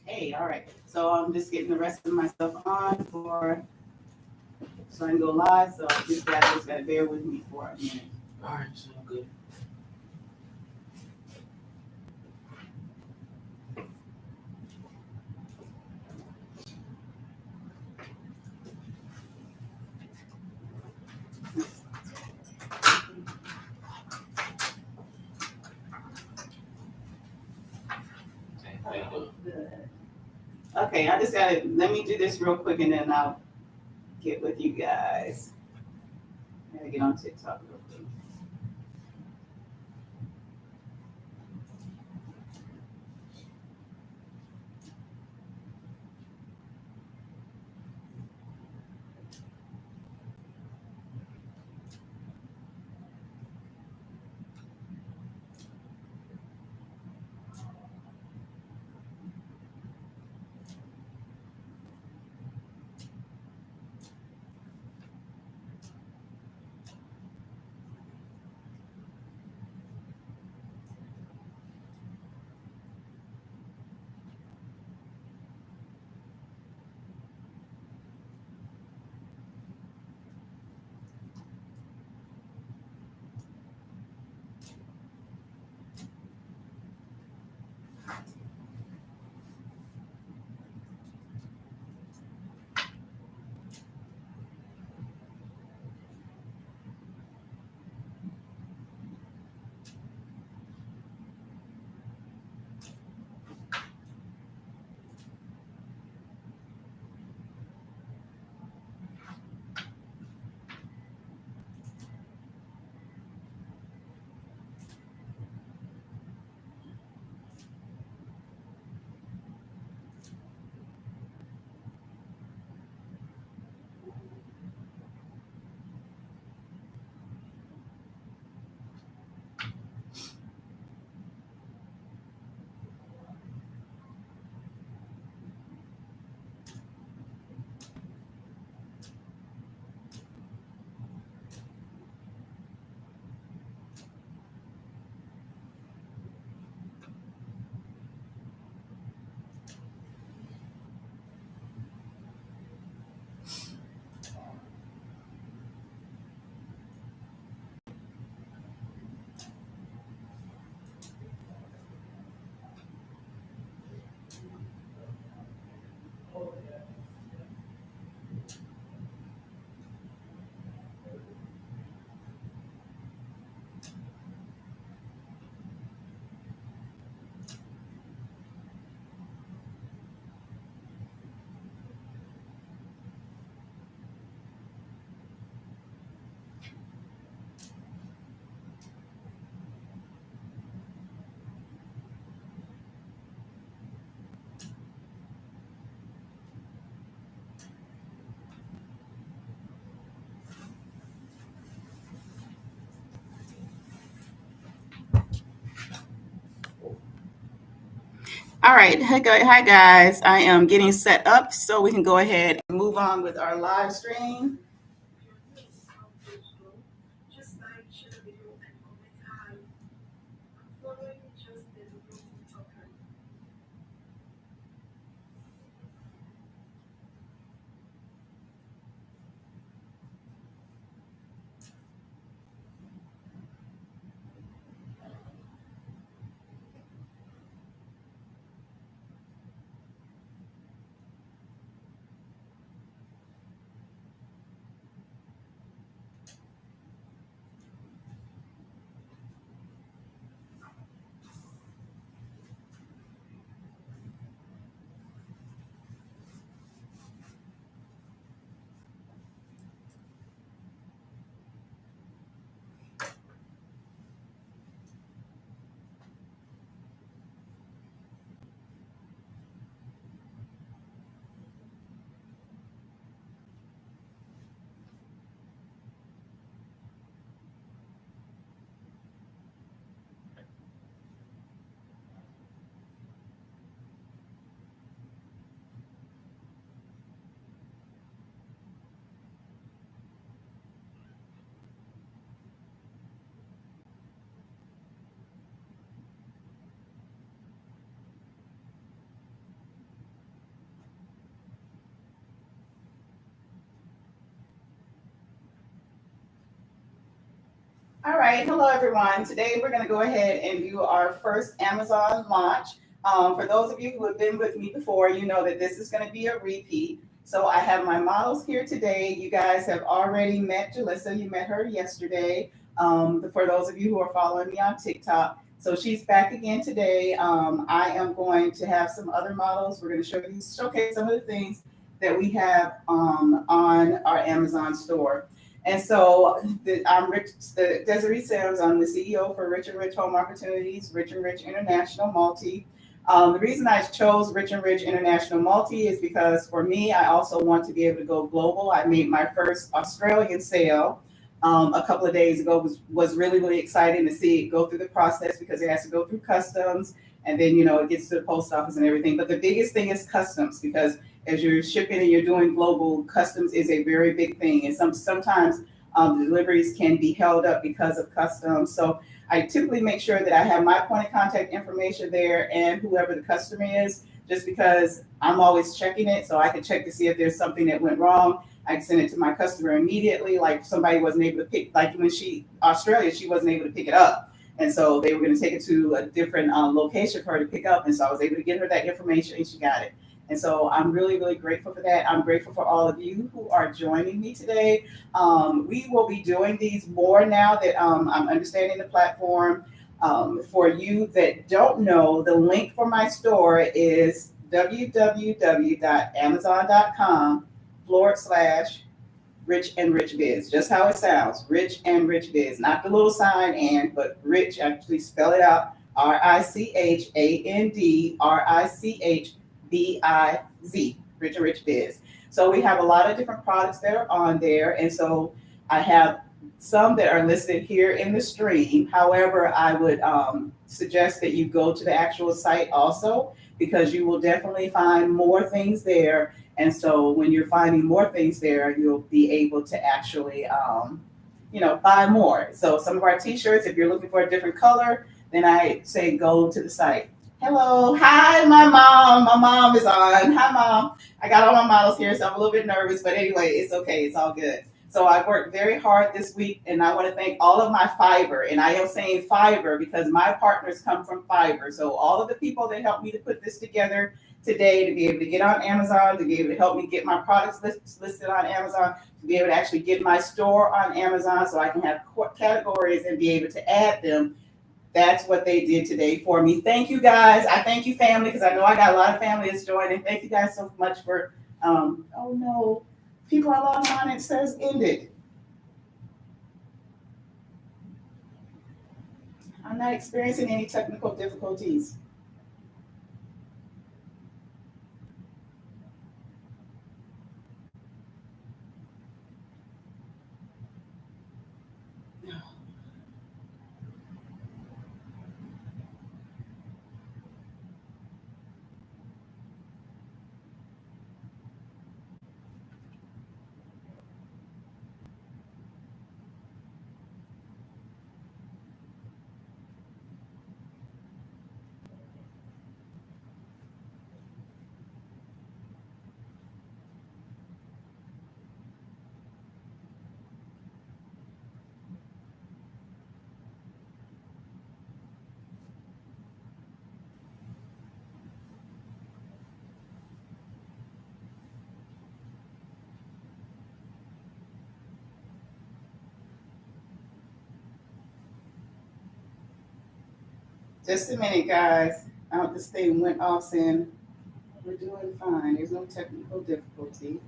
Hey, all right. So I'm just getting the rest of my stuff on for so I can go live. So just gotta bear with me for a minute. All right, so good. Okay, I just gotta let me do this real quick and then I'll get with you guys. I gotta get on TikTok real quick. All right, hi guys. I am getting set up so we can go ahead and move on with our live stream. right, hello everyone. Today we're going to go ahead and do our first Amazon launch. For those of you who have been with me before, you know that this is going to be a repeat. So I have my models here today. You guys have already met Jalissa. You met her yesterday. For those of you who are following me on TikTok. So she's back again today. I am going to have some other models. We're going to showcase some of the things that we have on our Amazon store. And so I'm Desiree Sims. I'm the CEO for Rich and Rich Home Opportunities, Rich and Rich International Multi. The reason I chose Rich and Rich International Multi is because for me, I also want to be able to go global. I made my first Australian sale a couple of days ago. Was really, really exciting to see it go through the process because it has to go through customs and then, it gets to the post office and everything. But the biggest thing is customs because as you're shipping and you're doing global, customs is a very big thing. And sometimes the deliveries can be held up because of customs. So I typically make sure that I have my point of contact information there and whoever the customer is, just because I'm always checking it. So I can check to see if there's something that went wrong. I can send it to my customer immediately. Like somebody wasn't able to pick, like when Australia, she wasn't able to pick it up. And so they were going to take it to a different location for her to pick up. And so I was able to get her that information and she got it. And so I'm really, really grateful for that. I'm grateful for all of you who are joining me today. We will be doing these more now that I'm understanding the platform. For you that don't know, the link for my store is www.amazon.com/Rich and Rich Biz. Just how it sounds, Rich and Rich Biz. Not the little sign and, but Rich, actually spell it out, RICHANDRICHBIZ, Rich and Rich Biz. So we have a lot of different products that are on there. And so I have some that are listed here in the stream. However, I would suggest that you go to the actual site also, because you will definitely find more things there. And so when you're finding more things there, you'll be able to actually, buy more. So some of our t-shirts, if you're looking for a different color, then I say go to the site. Hello. Hi, my mom. My mom is on. Hi, mom. I got all my models here, so I'm a little bit nervous, but anyway, it's okay. It's all good. So I worked very hard this week, and I want to thank all of my Fiverr. And I am saying Fiverr because my partners come from Fiverr. So all of the people that helped me to put this together today, to be able to get on Amazon, to be able to help me get my products listed on Amazon, to be able to actually get my store on Amazon so I can have categories and be able to add them. That's what they did today for me. Thank you guys. I thank you, family, because I know I got a lot of family that's joining. Thank you guys so much for, oh no, people are logging on. It says ended. I'm not experiencing any technical difficulties. Just a minute, guys. This thing went off saying we're doing fine. There's no technical difficulty.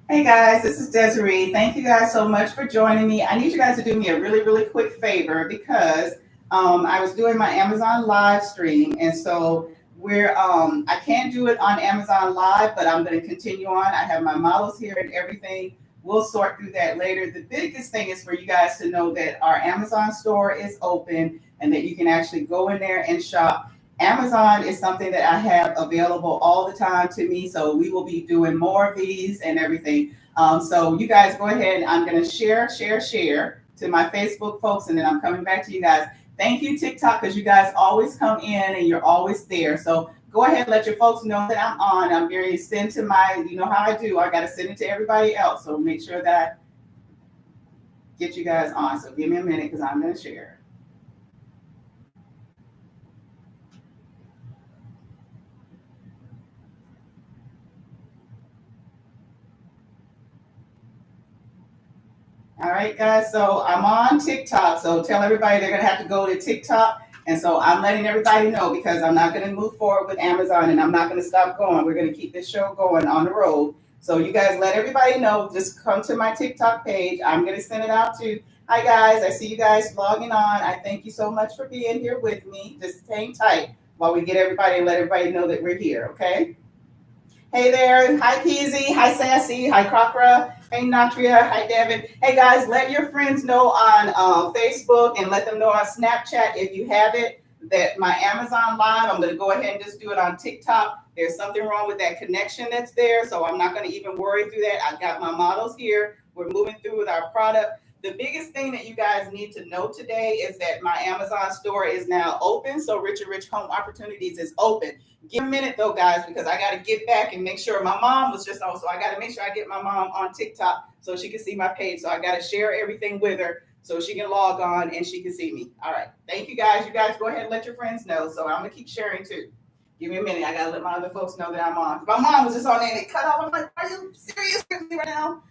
Hey guys, this is Desiree. Thank you guys so much for joining me. I need you guys to do me a really, really quick favor because I was doing my Amazon live stream, and so I can't do it on Amazon Live, but I'm going to continue on. I have my models here and everything. We'll sort through that later. The biggest thing is for you guys to know that our Amazon store is open and that you can actually go in there and shop. Amazon is something that I have available all the time to me. So we will be doing more of these and everything. So you guys go ahead. I'm going to share to my Facebook folks, and then I'm coming back to you guys. Thank you, TikTok, because you guys always come in and you're always there. So go ahead, let your folks know that I'm on. I'm going to send to you know how I do. I got to send it to everybody else. So make sure that I get you guys on. So give me a minute because I'm going to share. All right, guys. So I'm on TikTok. So tell everybody they're going to have to go to TikTok. And so I'm letting everybody know because I'm not going to move forward with Amazon and I'm not going to stop going. We're going to keep this show going on the road. So you guys let everybody know. Just come to my TikTok page. I'm going to send it out to. Hi, guys. I see you guys logging on. I thank you so much for being here with me. Just hang tight while we get everybody and let everybody know that we're here. Okay. Hey there. Hi, Peasy. Hi, Sassy. Hi, Crocra. Hey, Natria. Hi, Devin. Hey, guys, let your friends know on Facebook and let them know on Snapchat if you have it that my Amazon Live, I'm going to go ahead and just do it on TikTok. There's something wrong with that connection that's there, so I'm not going to even worry through that. I've got my models here. We're moving through with our product. The biggest thing that you guys need to know today is that my Amazon store is now open. So Richard Rich Home Opportunities is open. Give me a minute though, guys, because I got to get back and make sure my mom was just on. So I got to make sure I get my mom on TikTok so she can see my page. So I got to share everything with her so she can log on and she can see me. All right. Thank you guys. You guys go ahead and let your friends know. So I'm going to keep sharing too. Give me a minute. I got to let my other folks know that I'm on. My mom was just on there and it cut off. I'm like, are you serious with me right now?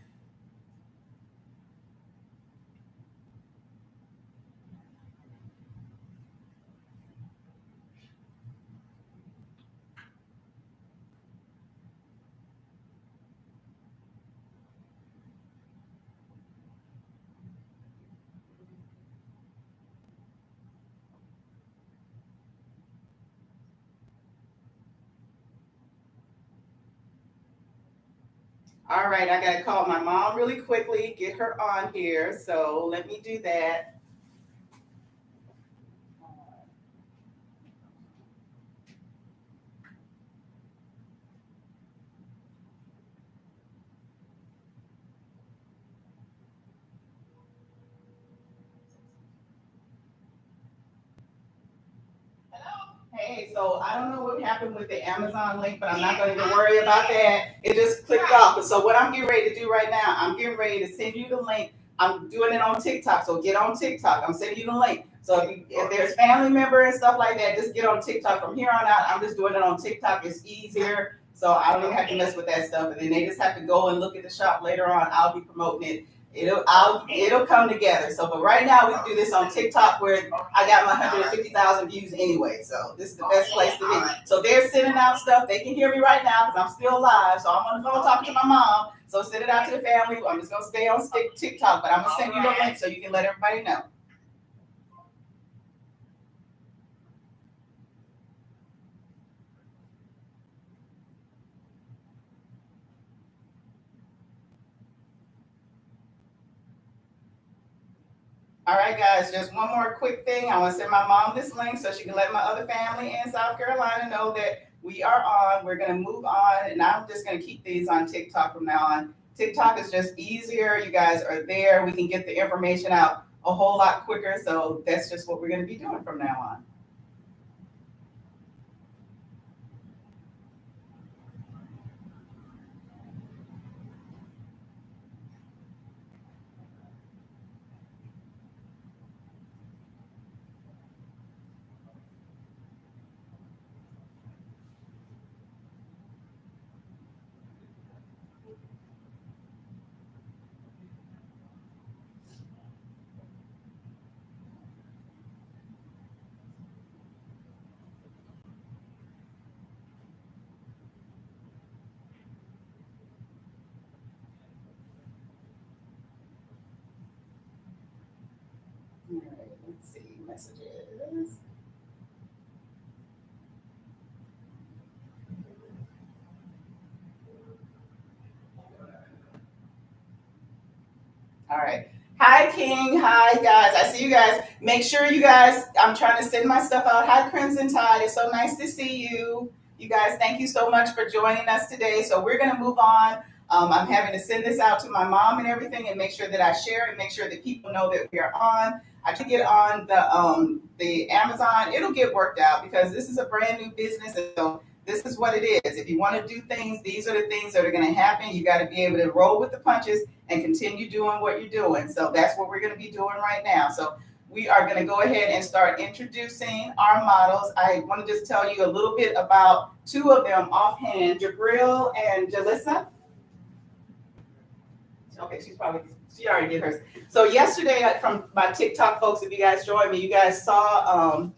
All right, I got to call my mom really quickly, get her on here. So let me do that. Hey, so I don't know what happened with the Amazon link, but I'm not going to worry about that. It just clicked off. So what I'm getting ready to do right now, I'm getting ready to send you the link. I'm doing it on TikTok, so get on TikTok. I'm sending you the link. So if there's family member and stuff like that, just get on TikTok. From here on out, I'm just doing it on TikTok. It's easier, so I don't even have to mess with that stuff. And then they just have to go and look at the shop later on. I'll be promoting it. It'll come together. So, but right now we can do this on TikTok where I got my 150,000 views anyway. So this is the best place to be. So they're sending out stuff. They can hear me right now because I'm still live. So I'm on the phone talking to my mom. So send it out to the family. I'm just gonna stay on TikTok, but I'm gonna send you the link so you can let everybody know. All right, guys, just one more quick thing. I want to send my mom this link so she can let my other family in South Carolina know that we are on. We're going to move on, and I'm just going to keep these on TikTok from now on. TikTok is just easier. You guys are there. We can get the information out a whole lot quicker. So that's just what we're going to be doing from now on. Let's see, messages. All right. Hi, King. Hi, guys. I see you guys. Make sure you guys, I'm trying to send my stuff out. Hi, Crimson Tide. It's so nice to see you. You guys, thank you so much for joining us today. So we're going to move on. I'm having to send this out to my mom and everything and make sure that I share and make sure that people know that we are on. I can get on the Amazon. It'll get worked out because this is a brand new business. And so this is what it is. If you want to do things, these are the things that are going to happen. You got to be able to roll with the punches and continue doing what you're doing. So that's what we're going to be doing right now. So we are going to go ahead and start introducing our models. I want to just tell you a little bit about two of them offhand, Jabril and Jalissa. Okay, she already did hers. So yesterday from my TikTok folks, if you guys joined me, you guys saw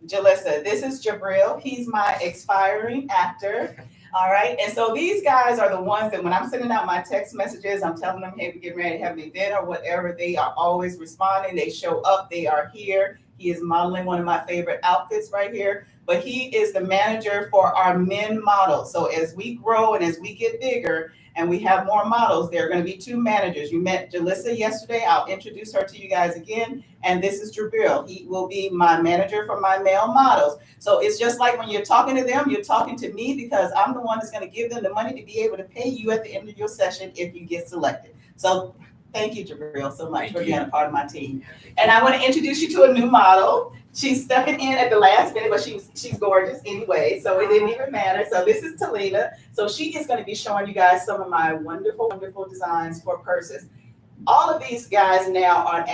Jalissa. This is Jabril. He's my expiring actor. All right. And so these guys are the ones that when I'm sending out my text messages, I'm telling them, hey, we're getting ready to have an event or whatever. They are always responding. They show up. They are here. He is modeling one of my favorite outfits right here. But he is the manager for our men models. So as we grow and as we get bigger, and we have more models. There are going to be two managers. You met Jalissa yesterday. I'll introduce her to you guys again. And this is Jabril. He will be my manager for my male models. So it's just like when you're talking to them, you're talking to me because I'm the one that's going to give them the money to be able to pay you at the end of your session if you get selected. So thank you, Jabril, so much for being a part of my team. And I want to introduce you to a new model. She's stepping in at the last minute, but she's gorgeous anyway, so it didn't even matter. So this is Talina. So she is going to be showing you guys some of my wonderful, wonderful designs for purses. All of these guys now are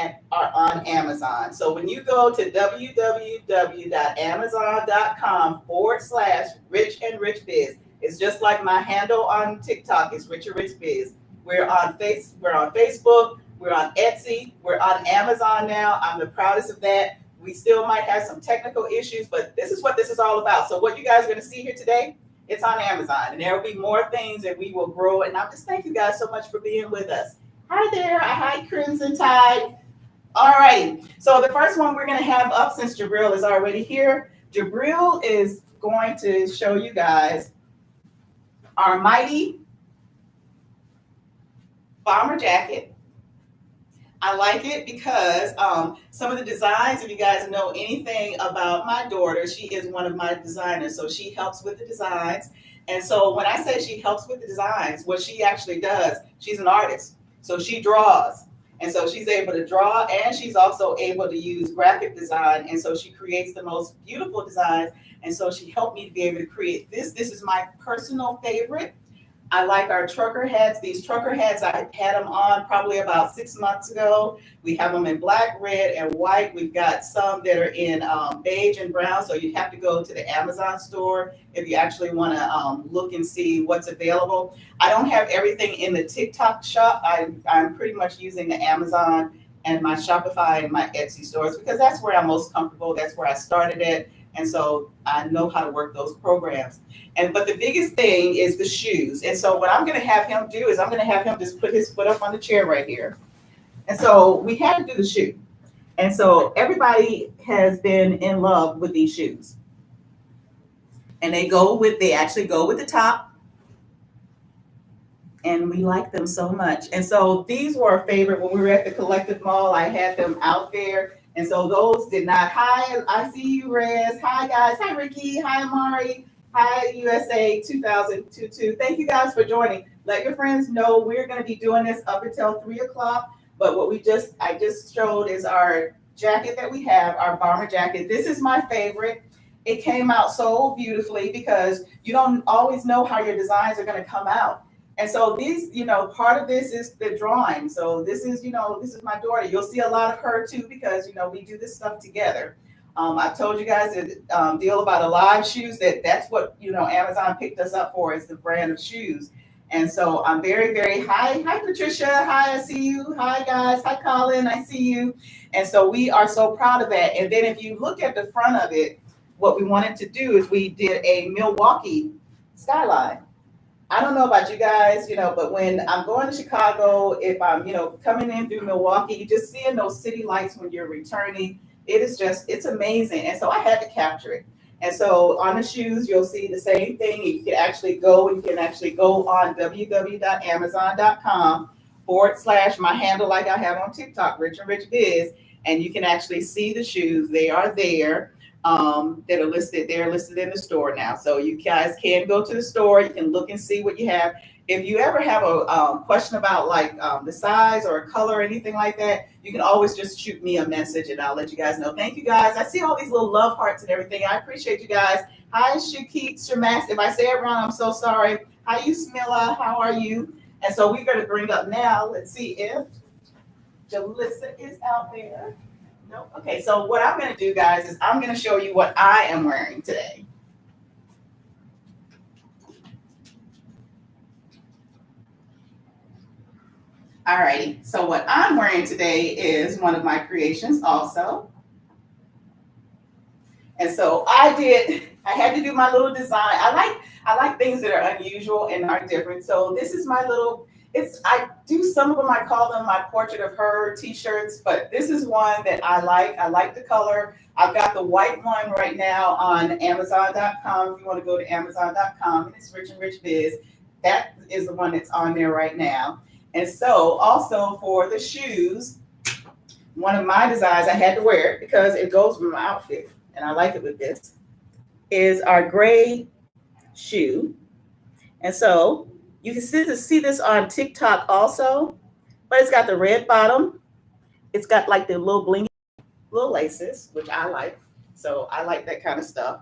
on Amazon. So when you go to www.amazon.com/rich and rich biz, it's just like my handle on TikTok is Rich and Rich Biz. We're on Facebook, we're on Etsy, we're on Amazon now. I'm the proudest of that. We still might have some technical issues, but this is what this is all about. So what you guys are going to see here today, it's on Amazon, and there will be more things that we will grow. And I just thank you guys so much for being with us. Hi there. Hi, Crimson Tide. All right. So the first one we're going to have up, since Jabril is already here, Jabril is going to show you guys our mighty bomber jacket. I like it because some of the designs, if you guys know anything about my daughter, she is one of my designers. So she helps with the designs. And so when I say she helps with the designs, what she actually does, she's an artist. So she draws. And so she's able to draw, and she's also able to use graphic design. And so she creates the most beautiful designs. And so she helped me to be able to create this. This is my personal favorite. I like our trucker hats. These trucker hats, I had them on probably about 6 months ago. We have them in black, red, and white. We've got some that are in beige and brown. So you have to go to the Amazon store if you actually want to look and see what's available. I don't have everything in the TikTok shop. I'm pretty much using the Amazon and my Shopify and my Etsy stores because that's where I'm most comfortable. That's where I started at. And so I know how to work those programs. But the biggest thing is the shoes. And so what I'm going to have him do is I'm going to have him just put his foot up on the chair right here. And so we had to do the shoe. And so everybody has been in love with these shoes. And they actually go with the top. And we like them so much. And so these were a favorite when we were at the Collective Mall. I had them out there. And so those did not. Hi, I see you, Rez. Hi, guys. Hi, Ricky. Hi, Amari. Hi, USA 2022. Thank you guys for joining. Let your friends know we're going to be doing this up until 3 o'clock. But what I just showed is our jacket that we have, our bomber jacket. This is my favorite. It came out so beautifully because you don't always know how your designs are going to come out. And so these, part of this is the drawing. So this is my daughter. You'll see a lot of her too, because, we do this stuff together. I've told you guys the deal about AliveShoes, that's what, Amazon picked us up for, is the brand of shoes. And so I'm very, very, hi, Patricia. Hi, I see you. Hi, guys. Hi, Colin. I see you. And so we are so proud of that. And then if you look at the front of it, what we wanted to do is we did a Milwaukee skyline. I don't know about you guys, but when I'm going to Chicago, if I'm, coming in through Milwaukee, just seeing those city lights when you're returning, It is just, it's amazing. And so I had to capture it. And so on the shoes, you'll see the same thing. You can actually go on www.amazon.com/, my handle like I have on TikTok, Rich and Rich Biz, and you can actually see the shoes. They are there. That are listed. They're listed in the store now. So you guys can go to the store. You can look and see what you have. If you ever have a question about like the size or a color or anything like that, you can always just shoot me a message and I'll let you guys know. Thank you guys. I see all these little love hearts and everything. I appreciate you guys. Hi, Shakit Shamax. If I say it wrong, I'm so sorry. Hi, you Smilla. How are you? And so we're going to bring up now. Let's see if Jalissa is out there. No. Okay. So what I'm going to do, guys, is I'm going to show you what I am wearing today. Alrighty, so what I'm wearing today is one of my creations also. And so I had to do my little design. I like things that are unusual and are different. So this is my little, I do some of them, I call them my portrait of her t-shirts, but this is one that I like. I like the color. I've got the white one right now on Amazon.com. If you want to go to Amazon.com, and it's Rich and Rich Biz. That is the one that's on there right now. And so also for the shoes, one of my designs, I had to wear it because it goes with my outfit and I like it with this, is our gray shoe. And so you can see this on TikTok also, but it's got the red bottom. It's got like the little blingy little laces, which I like. So I like that kind of stuff.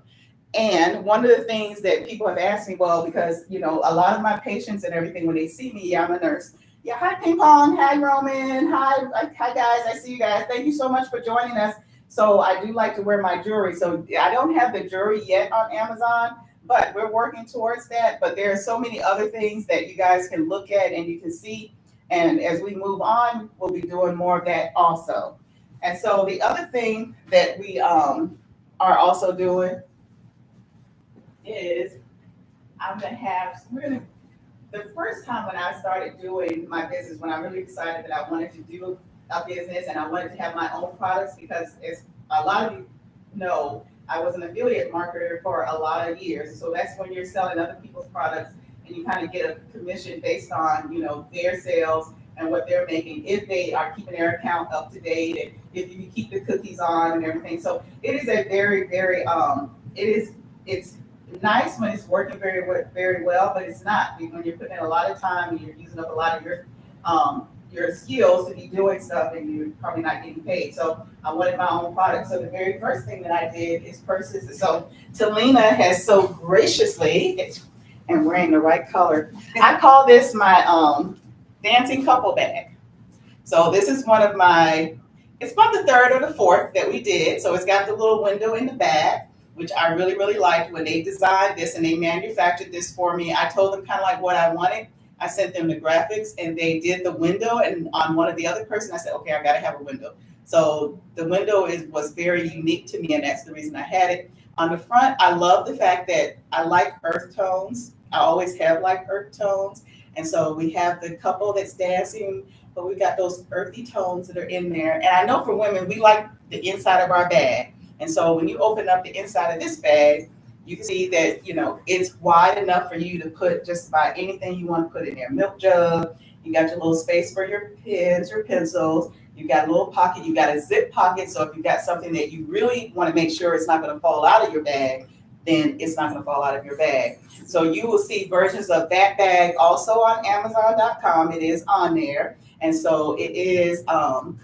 And one of the things that people have asked me, well, because, you know, a lot of my patients and everything, when they see me, I'm a nurse. Yeah, hi, Ping Pong. Hi, Roman. Hi, guys. I see you guys. Thank you so much for joining us. So I do like to wear my jewelry. So I don't have the jewelry yet on Amazon, but we're working towards that. But there are so many other things that you guys can look at and you can see. And as we move on, we'll be doing more of that also. And so the other thing that we are also doing is the first time when I started doing my business, when I really decided that I wanted to do a business and I wanted to have my own products, because as a lot of you know, I was an affiliate marketer for a lot of years. So that's when you're selling other people's products and you kind of get a commission based on, you know, their sales and what they're making, if they are keeping their account up to date and if you keep the cookies on and everything. So it is a very, very, it's nice when it's working very, very well, but it's not when you're putting in a lot of time and you're using up a lot of your skills to be doing stuff and you're probably not getting paid. So I wanted my own product. So the very first thing that I did is purchase. So Talina has so graciously, and wearing the right color, I call this my dancing couple bag. So this is one of it's about the third or the fourth that we did. So it's got the little window in the back, which I really, really liked when they designed this and they manufactured this for me. I told them kind of like what I wanted. I sent them the graphics and they did the window. And on one of the other person, I said, okay, I got to have a window. So the window was very unique to me, and that's the reason I had it. On the front, I love the fact that I like earth tones. I always have liked earth tones. And so we have the couple that's dancing, but we got those earthy tones that are in there. And I know for women, we like the inside of our bag. And so when you open up the inside of this bag, you can see that, you know, it's wide enough for you to put just about anything you want to put in there. Milk jug, you got your little space for your pens, your pencils, you got a little pocket, you got a zip pocket. So if you got something that you really want to make sure it's not going to fall out of your bag, then it's not going to fall out of your bag. So you will see versions of that bag also on Amazon.com. It is on there. And so it is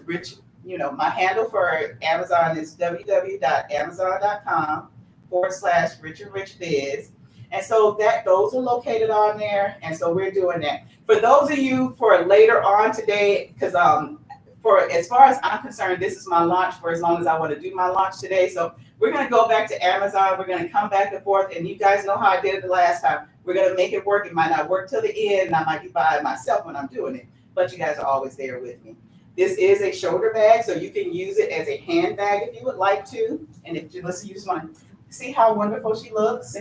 Rich. You know, my handle for Amazon is www.amazon.com/RichAndRichBiz. And so those are located on there. And so we're doing that. For those of you for later on today, because for as far as I'm concerned, this is my launch for as long as I want to do my launch today. So we're going to go back to Amazon. We're going to come back and forth. And you guys know how I did it the last time. We're going to make it work. It might not work till the end. And I might be by myself when I'm doing it. But you guys are always there with me. This is a shoulder bag, so you can use it as a handbag if you would like to. And if you just want to see how wonderful she looks,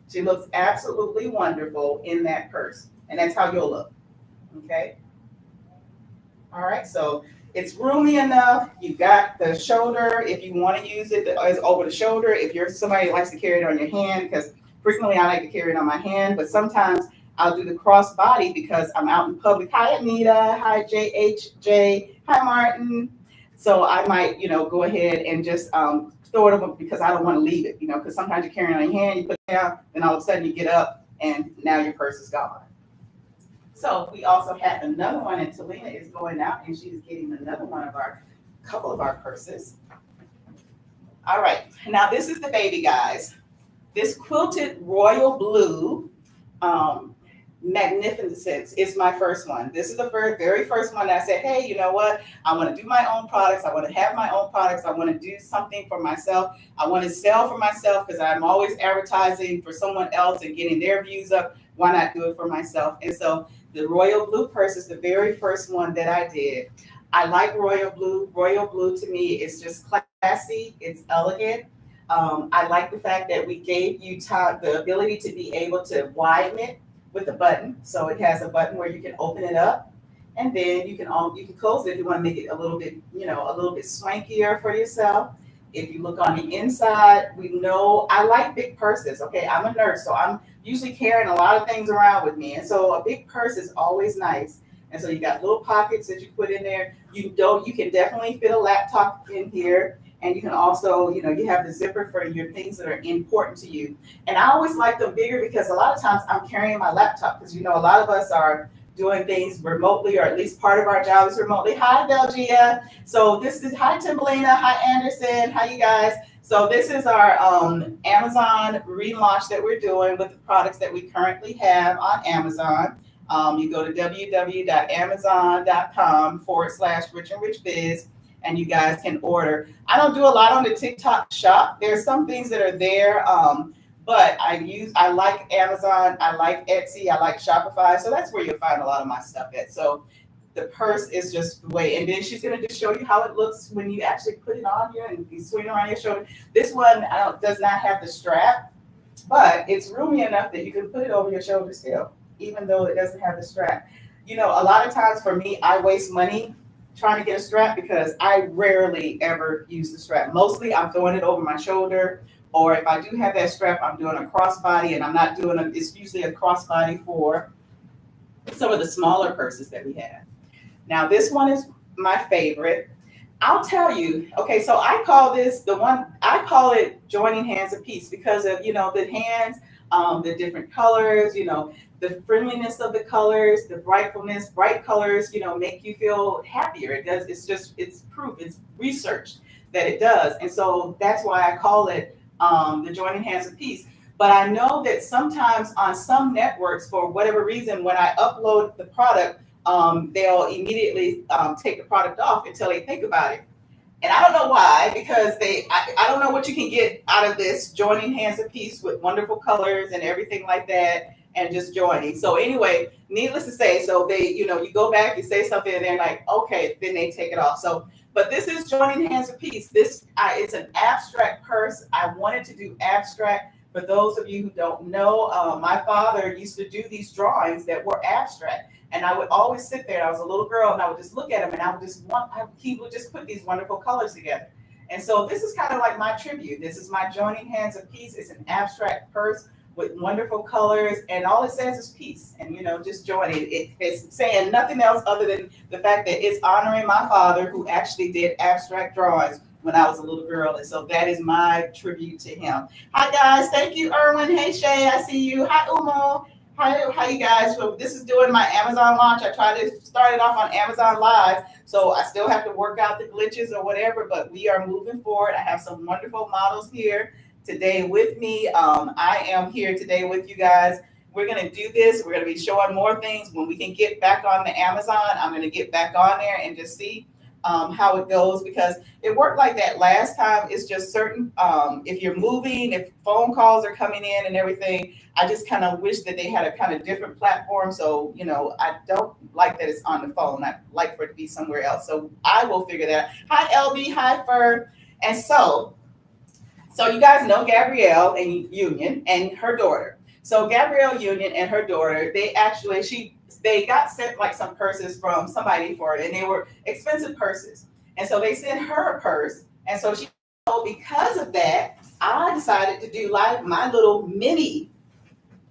she looks absolutely wonderful in that purse. And that's how you'll look. Okay. All right. So It's roomy enough. You got the shoulder if you want to use it as over the shoulder. If you're somebody that likes to carry it on your hand, because frequently I like to carry it on my hand, but sometimes I'll do the cross body because I'm out in public. Hi Anita, hi JHJ, hi Martin. So I might, go ahead and just throw it over because I don't want to leave it, because sometimes you're carrying it on your hand, you put it down, then all of a sudden you get up and now your purse is gone. So we also have another one, and Talina is going out and she's getting another one of our couple of our purses. All right, now this is the baby, guys. This quilted royal blue magnificence is my first one. This is the very first one that I said, hey, you know what? I want to do my own products. I want to have my own products. I want to do something for myself. I want to sell for myself because I'm always advertising for someone else and getting their views up. Why not do it for myself? And so the royal blue purse is the very first one that I did. I like royal blue. Royal blue to me is just classy. It's elegant. I like the fact that we gave you the ability to be able to widen it with a button. So it has a button where you can open it up, and then you can close it if you want to make it a little bit, a little bit swankier for yourself. If you look on the inside, we know I like big purses. Okay, I'm a nurse, so I'm usually carrying a lot of things around with me, and so a big purse is always nice. And so you got little pockets that you put in there. You can definitely fit a laptop in here. And you can also, you have the zipper for your things that are important to you. And I always like them bigger because a lot of times I'm carrying my laptop because, a lot of us are doing things remotely, or at least part of our job is remotely. Hi, Belgia. So this is, hi, Timbalina. Hi, Anderson. Hi, you guys. So this is our Amazon relaunch that we're doing with the products that we currently have on Amazon. You go to www.amazon.com/rich and rich biz. And you guys can order. I don't do a lot on the TikTok shop. There's some things that are there, but I like Amazon, I like Etsy, I like Shopify. So that's where you'll find a lot of my stuff at. So the purse is just the way. And then she's gonna just show you how it looks when you actually put it on you and you swing around your shoulder. This one does not have the strap, but it's roomy enough that you can put it over your shoulder still, even though it doesn't have the strap. A lot of times for me, I waste money trying to get a strap because I rarely ever use the strap. Mostly I'm throwing it over my shoulder, or if I do have that strap, I'm doing a crossbody, and I'm not doing it's usually a crossbody for some of the smaller purses that we have. Now this one is my favorite. I'll tell you, okay, so I call it joining hands of peace because of, the hands, the different colors, the friendliness of the colors, the bright colors, make you feel happier. It's proof, it's research that it does. And so that's why I call it the joining hands of peace. But I know that sometimes on some networks, for whatever reason, when I upload the product, they'll immediately take the product off until they think about it. And I don't know why, because I don't know what you can get out of this joining hands of peace with wonderful colors and everything like that, and just joining. So anyway, needless to say, so they, you go back, you say something, and they're like, okay, then they take it off. So, but this is joining hands of peace. It's an abstract purse. I wanted to do abstract. For those of you who don't know, my father used to do these drawings that were abstract. And I would always sit there. I was a little girl, and I would just look at him, and he would just put these wonderful colors together. And so this is kind of like my tribute. This is my joining hands of peace. It's an abstract purse with wonderful colors, and all it says is peace. And just joining. It's saying nothing else other than the fact that it's honoring my father, who actually did abstract drawings when I was a little girl. And so that is my tribute to him. Hi guys, thank you, Erwin. Hey Shay, I see you. Hi Umo. Hi, you guys. So this is doing my Amazon launch. I tried to start it off on Amazon Live, so I still have to work out the glitches or whatever, but we are moving forward. I have some wonderful models here today with me. I am here today with you guys. We're going to do this. We're going to be showing more things. When we can get back on the Amazon, I'm going to get back on there and just see how it goes, because it worked like that last time. It's just certain, if you're moving, if phone calls are coming in and everything, I just kind of wish that they had a kind of different platform. So, I don't like that it's on the phone. I like for it to be somewhere else. So I will figure that out. Hi, LB. Hi, Fur. And so you guys know Gabrielle and Union and her daughter. So Gabrielle Union and her daughter, she they got sent like some purses from somebody for it, and they were expensive purses. And so they sent her a purse. And so she, so because of that, I decided to do like my little mini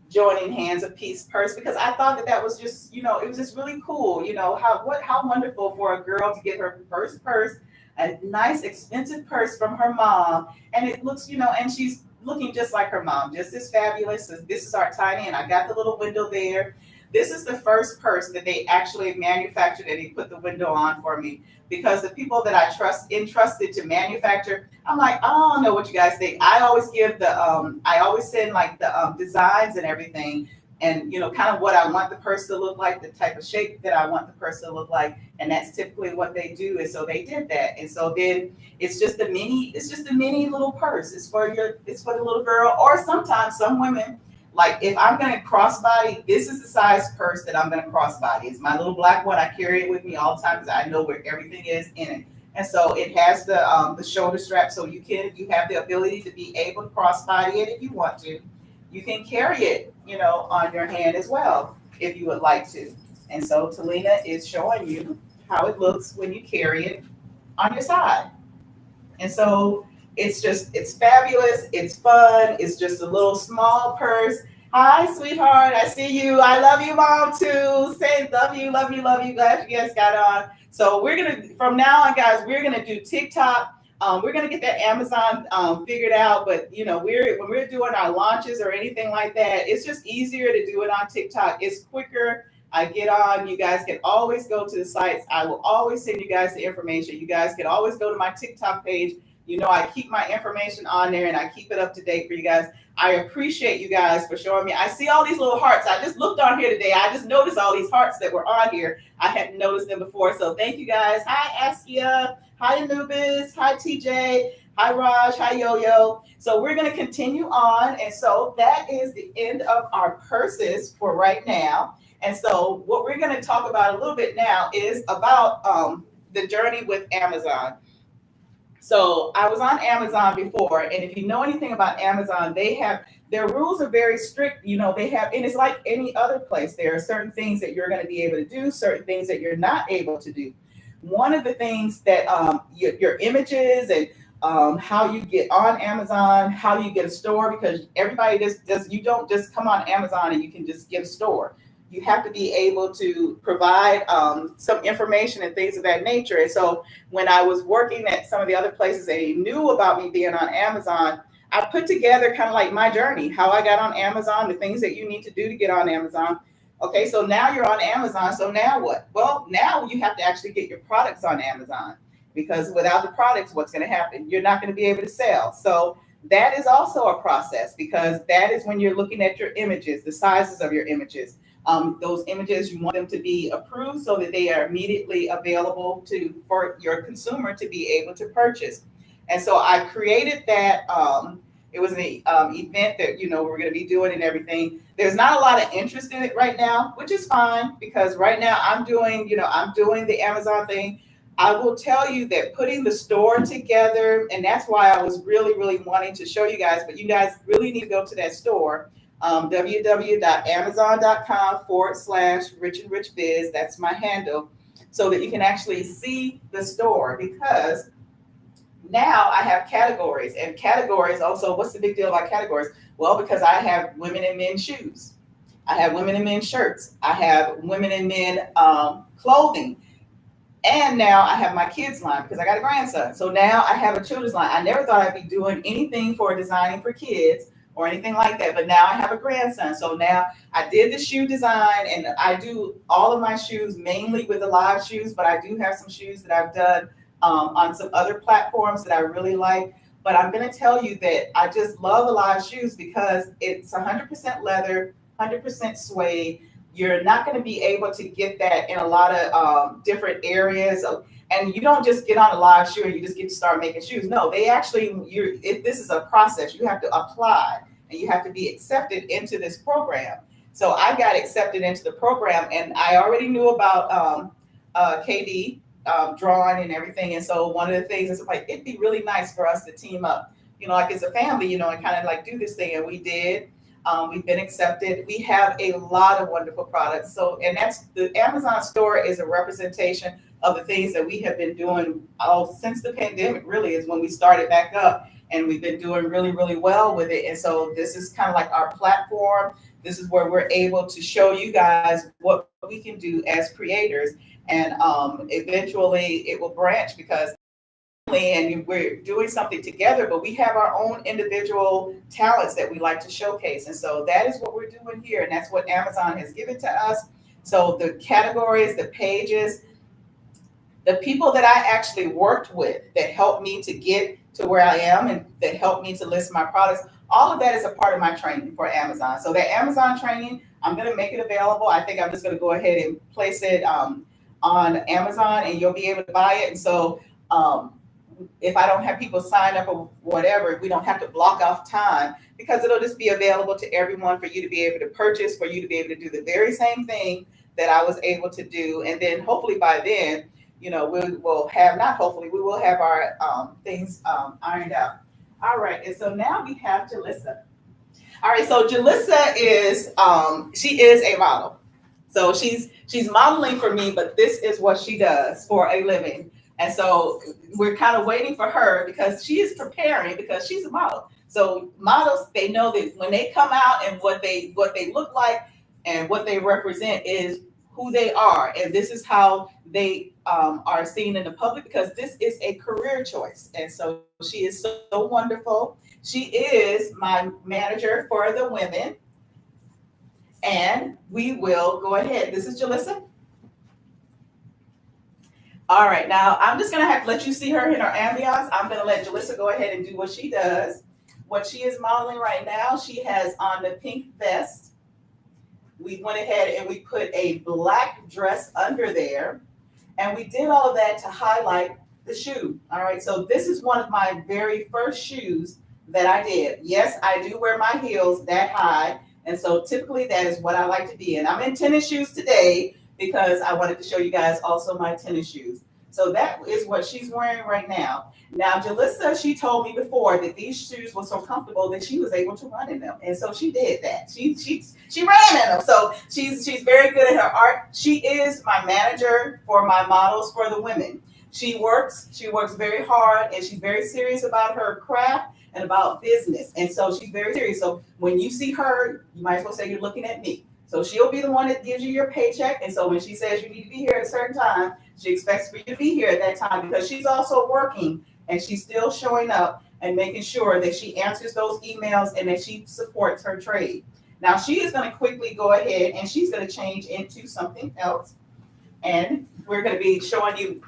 joining hands of peace purse, because I thought that that was just, it was just really cool. How wonderful for a girl to get her first purse, a nice expensive purse from her mom, and it looks, and she's looking just like her mom, just as fabulous. This is our tiny, and I got the little window there. This is the first purse that they actually manufactured, and they put the window on for me, because the people that I entrusted to manufacture, I'm like, I don't know what you guys think. I always give I always send like the designs and everything, and kind of what I want the purse to look like, the type of shape that I want the purse to look like, and that's typically what they do. And so they did that, and so then it's just a mini little purse. It's for the little girl, or sometimes some women. Like if I'm going to crossbody, this is the size purse that I'm going to crossbody. It's my little black one. I carry it with me all the time because I know where everything is in it. And so it has the shoulder strap, so you have the ability to be able to crossbody it if you want to. You can carry it, on your hand as well if you would like to. And so Talina is showing you how it looks when you carry it on your side. And so it's fabulous. It's fun. It's just a little small purse. Hi, sweetheart. I see you. I love you, mom, too. Say love you, love you, love you. Glad you guys got on. So from now on, guys, we're going to do TikTok. We're going to get that Amazon figured out. But, when we're doing our launches or anything like that, it's just easier to do it on TikTok. It's quicker. I get on. You guys can always go to the sites. I will always send you guys the information. You guys can always go to my TikTok page. I keep my information on there and I keep it up to date for you guys. I appreciate you guys for showing me. I see all these little hearts. I just looked on here today. I just noticed all these hearts that were on here. I hadn't noticed them before. So thank you guys. Hi, Askia. Hi, Anubis. Hi, TJ. Hi, Raj. Hi, Yo-Yo. So we're going to continue on. And so that is the end of our purses for right now. And so what we're going to talk about a little bit now is about the journey with Amazon. So I was on Amazon before, and if you know anything about Amazon, their rules are very strict. And it's like any other place. There are certain things that you're going to be able to do, certain things that you're not able to do. One of the things that your images and how you get on Amazon, how you get a store, because everybody you don't just come on Amazon and you can just get a store. You have to be able to provide some information and things of that nature. And so when I was working at some of the other places and they knew about me being on Amazon, I put together kind of like my journey, how I got on Amazon, the things that you need to do to get on Amazon. Okay, so now you're on Amazon. So now what? Well, now you have to actually get your products on Amazon, because without the products, what's going to happen? You're not going to be able to sell. So that is also a process, because that is when you're looking at your images, the sizes of your images. Those images, you want them to be approved so that they are immediately available for your consumer to be able to purchase. And so I created that. It was an event that we're going to be doing and everything. There's not a lot of interest in it right now, which is fine, because right now I'm doing the Amazon thing. I will tell you that putting the store together, and that's why I was really, really wanting to show you guys, but you guys really need to go to that store. www.amazon.com/Rich and Rich Biz. That's my handle, so that you can actually see the store, because now I have categories, and categories also. What's the big deal about categories? Well, because I have women and men shoes, I have women and men shirts, I have women and men clothing, and now I have my kids line, because I got a grandson. So now I have a children's line. I never thought I'd be doing anything for designing for kids or anything like that, but now I have a grandson. So now I did the shoe design, and I do all of my shoes mainly with AliveShoes, but I do have some shoes that I've done on some other platforms that I really like. But I'm going to tell you that I just love AliveShoes because it's 100% leather, 100% suede. You're not going to be able to get that in a lot of different areas. And you don't just get on AliveShoes and you just get to start making shoes. No, this is a process. You have to apply and you have to be accepted into this program. So I got accepted into the program, and I already knew about KD drawing and everything. And so one of the things is like, it'd be really nice for us to team up, like as a family, and kind of like do this thing. And we did. We've been accepted. We have a lot of wonderful products. So, and that's the Amazon store is a representation of the things that we have been doing all since the pandemic, really, is when we started back up. And we've been doing really, really well with it. And so this is kind of like our platform. This is where we're able to show you guys what we can do as creators. And eventually it will branch because and we're doing something together, but we have our own individual talents that we like to showcase. And so that is what we're doing here. And that's what Amazon has given to us. So the categories, the pages, the people that I actually worked with that helped me to get to where I am and that helped me to list my products, all of that is a part of my training for Amazon. So that Amazon training, I'm going to make it available. I think I'm just going to go ahead and place it on Amazon and you'll be able to buy it. And so if I don't have people sign up or whatever, we don't have to block off time because it'll just be available to everyone for you to be able to purchase, for you to be able to do the very same thing that I was able to do. And then hopefully by then, we will have, not hopefully, we will have our things ironed out. All right, and so now we have Jalissa. All right, so Jalissa is, she is a model. So she's modeling for me, but this is what she does for a living. And so we're kind of waiting for her because she is preparing because she's a model. So models, they know that when they come out and what they look like and what they represent is who they are. And this is how they are seen in the public because this is a career choice. And so she is so wonderful. She is my manager for the women. And we will go ahead. This is Jalissa. All right, now I'm just gonna have to let you see her in her ambiance. I'm gonna let Jalissa go ahead and do what she does. What she is modeling right now, she has on the pink vest. We went ahead and we put a black dress under there. And we did all of that to highlight the shoe. All right, so this is one of my very first shoes that I did. Yes, I do wear my heels that high. And so typically that is what I like to be in. I'm in tennis shoes today because I wanted to show you guys also my tennis shoes. So that is what she's wearing right now. Now, Jalissa, she told me before that these shoes were so comfortable that she was able to run in them. And so she did that. She ran in them. So she's very good at her art. She is my manager for my models for the women. She works very hard and she's very serious about her craft and about business. And so she's very serious. So when you see her, you might as well say you're looking at me. So she'll be the one that gives you your paycheck. And so when she says you need to be here at a certain time, she expects for you to be here at that time because she's also working and she's still showing up and making sure that she answers those emails and that she supports her trade. Now she is going to quickly go ahead and she's going to change into something else. And we're going to be showing you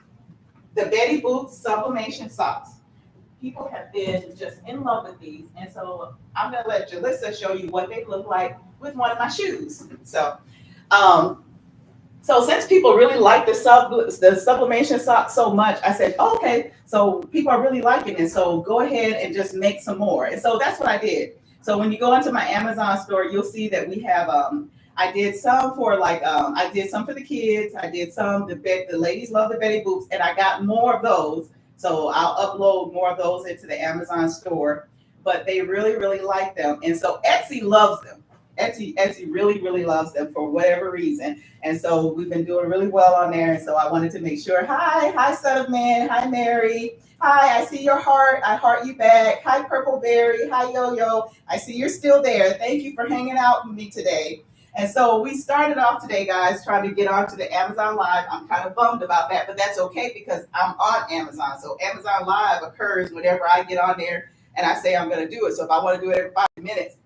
the Betty Boop sublimation socks. People have been just in love with these. And so I'm going to let Jalissa show you what they look like with one of my shoes. So since people really like the sublimation socks so much, I said, oh, okay, so people are really liking it. So go ahead and just make some more. And so that's what I did. So when you go into my Amazon store, you'll see that we have, I did some for I did some for the kids. I did some, the ladies love the Betty Boops, and I got more of those. So I'll upload more of those into the Amazon store, but they really, really like them. And so Etsy loves them. Etsy really, really loves them for whatever reason. And so we've been doing really well on there. And so I wanted to make sure, hi, Son of Man. Hi, Mary. Hi, I see your heart. I heart you back. Hi, Purple Berry. Hi, Yo-Yo. I see you're still there. Thank you for hanging out with me today. And so we started off today, guys, trying to get onto the Amazon Live. I'm kind of bummed about that, but that's okay because I'm on Amazon. So Amazon Live occurs whenever I get on there and I say I'm going to do it. So if I want to do it every 5 minutes,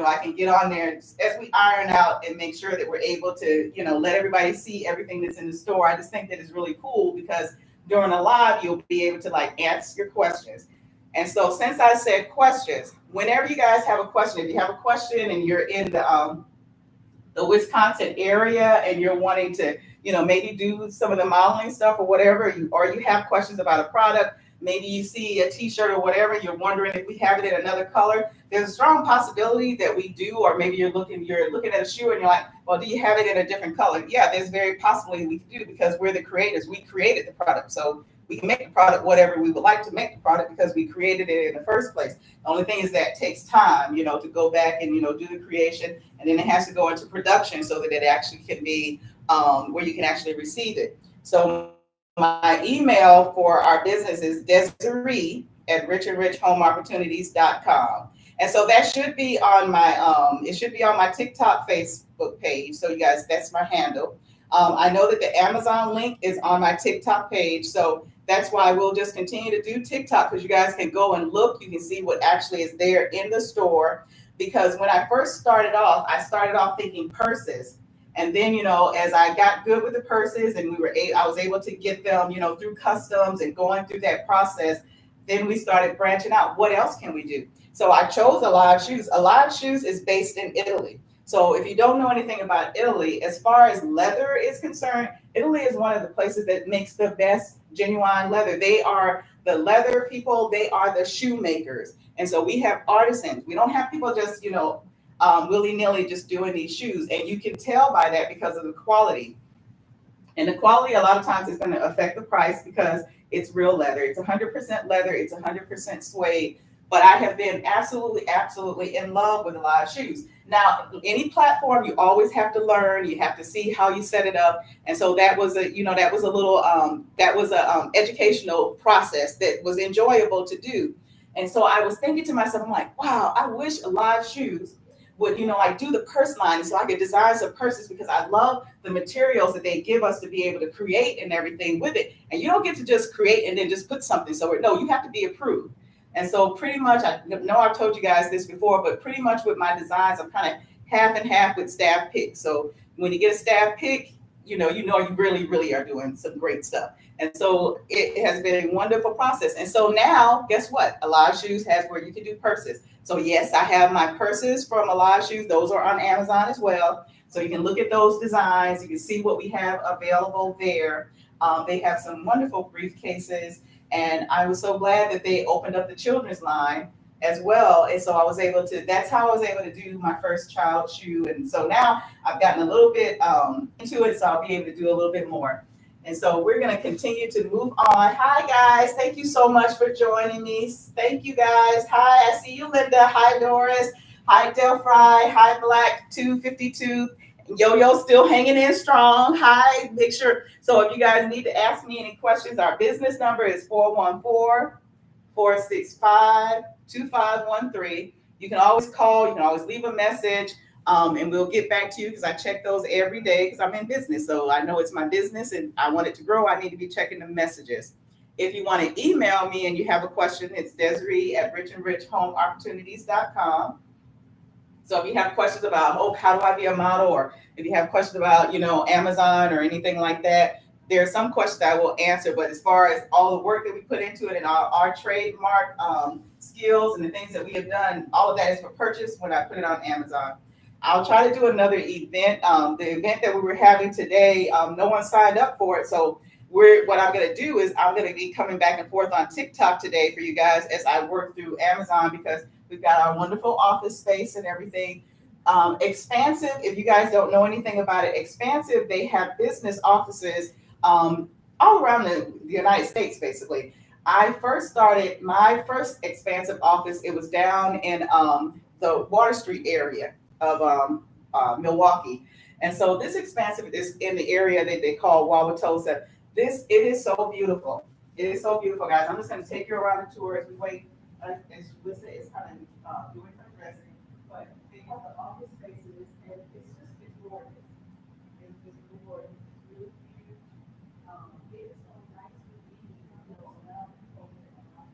I can get on there as we iron out and make sure that we're able to, let everybody see everything that's in the store. I just think that is really cool because during a live, you'll be able to answer your questions. And so since I said questions, whenever you guys have a question, if you have a question and you're in the Wisconsin area and you're wanting to, maybe do some of the modeling stuff or whatever, or you have questions about a product, maybe you see a t-shirt or whatever, you're wondering if we have it in another color, there's a strong possibility that we do, or maybe you're looking at a shoe and you're like, well, do you have it in a different color? Yeah, there's very possibly we could do because we're the creators. We created the product. So We can make the product whatever we would like to make the product because we created it in the first place. The only thing is that it takes time, to go back and do the creation, and then it has to go into production so that it actually can be where you can actually receive it. So my email for our business is Desiree@richandrichhomeopportunities.com. And so that should be on it should be on my TikTok, Facebook page. So you guys, that's my handle. I know that the Amazon link is on my TikTok page. So that's why we'll just continue to do TikTok, because you guys can go and look. You can see what actually is there in the store. Because when I first started off, I started off thinking purses. And then, as I got good with the purses and I was able to get them, through customs and going through that process, then we started branching out. What else can we do? So I chose Alive Shoes. Alive Shoes is based in Italy. So if you don't know anything about Italy, as far as leather is concerned, Italy is one of the places that makes the best genuine leather. They are the leather people. They are the shoemakers. And so we have artisans. We don't have people just, willy-nilly just doing these shoes. And you can tell by that because of the quality. And the quality, a lot of times, is going to affect the price because it's real leather. It's 100% leather. It's 100% suede. But I have been absolutely, absolutely in love with Alive Shoes. Now, any platform, you always have to learn. You have to see how you set it up. And so that was a little, educational process that was enjoyable to do. And so I was thinking to myself, I'm like, wow, I wish Alive Shoes would, like do the purse line, so I could design some purses, because I love the materials that they give us to be able to create and everything with it. And you don't get to just create and then just put something somewhere. No, you have to be approved. And so pretty much, I know I've told you guys this before, but pretty much with my designs, I'm kind of half and half with staff pick. So when you get a staff pick, you really, really are doing some great stuff. And so it has been a wonderful process. And so now, guess what? Alive Shoes has where you can do purses. So yes, I have my purses from Alive Shoes. Those are on Amazon as well. So you can look at those designs. You can see what we have available there. They have some wonderful briefcases. And I was so glad that they opened up the children's line as well. And so that's how I was able to do my first child shoe. And so now I've gotten a little bit into it, so I'll be able to do a little bit more. And so we're going to continue to move on. Hi, guys. Thank you so much for joining me. Thank you, guys. Hi, I see you, Linda. Hi, Doris. Hi, Delphi. Hi, Black 252. Yo still hanging in strong. Hi, make sure. So if you guys need to ask me any questions, our business number is 414-465-2513. You can always call. You can always leave a message. And we'll get back to you, because I check those every day because I'm in business. So I know it's my business and I want it to grow. I need to be checking the messages. If you want to email me and you have a question, it's Desiree@richandrichhomeopportunities.com. So if you have questions about, how do I be a model, or if you have questions about, Amazon or anything like that, there are some questions I will answer. But as far as all the work that we put into it and our trademark skills and the things that we have done, all of that is for purchase when I put it on Amazon. I'll try to do another event. The event that we were having today, no one signed up for it. So what I'm going to do is I'm going to be coming back and forth on TikTok today for you guys as I work through Amazon, because we've got our wonderful office space and everything. Expansive, if you guys don't know anything about it, Expansive, they have business offices all around the United States, basically. I first started my first Expansive office. It was down in the Water Street area of Milwaukee. And so this Expansive is in the area that they call Wauwatosa. It is so beautiful. It is so beautiful, guys. I'm just going to take you around the tour as we wait. As Lisa is kind of doing her dressing, but they have the office spaces, and it's gorgeous. It's gorgeous. It's really cute. It is so nice to be, around people that are not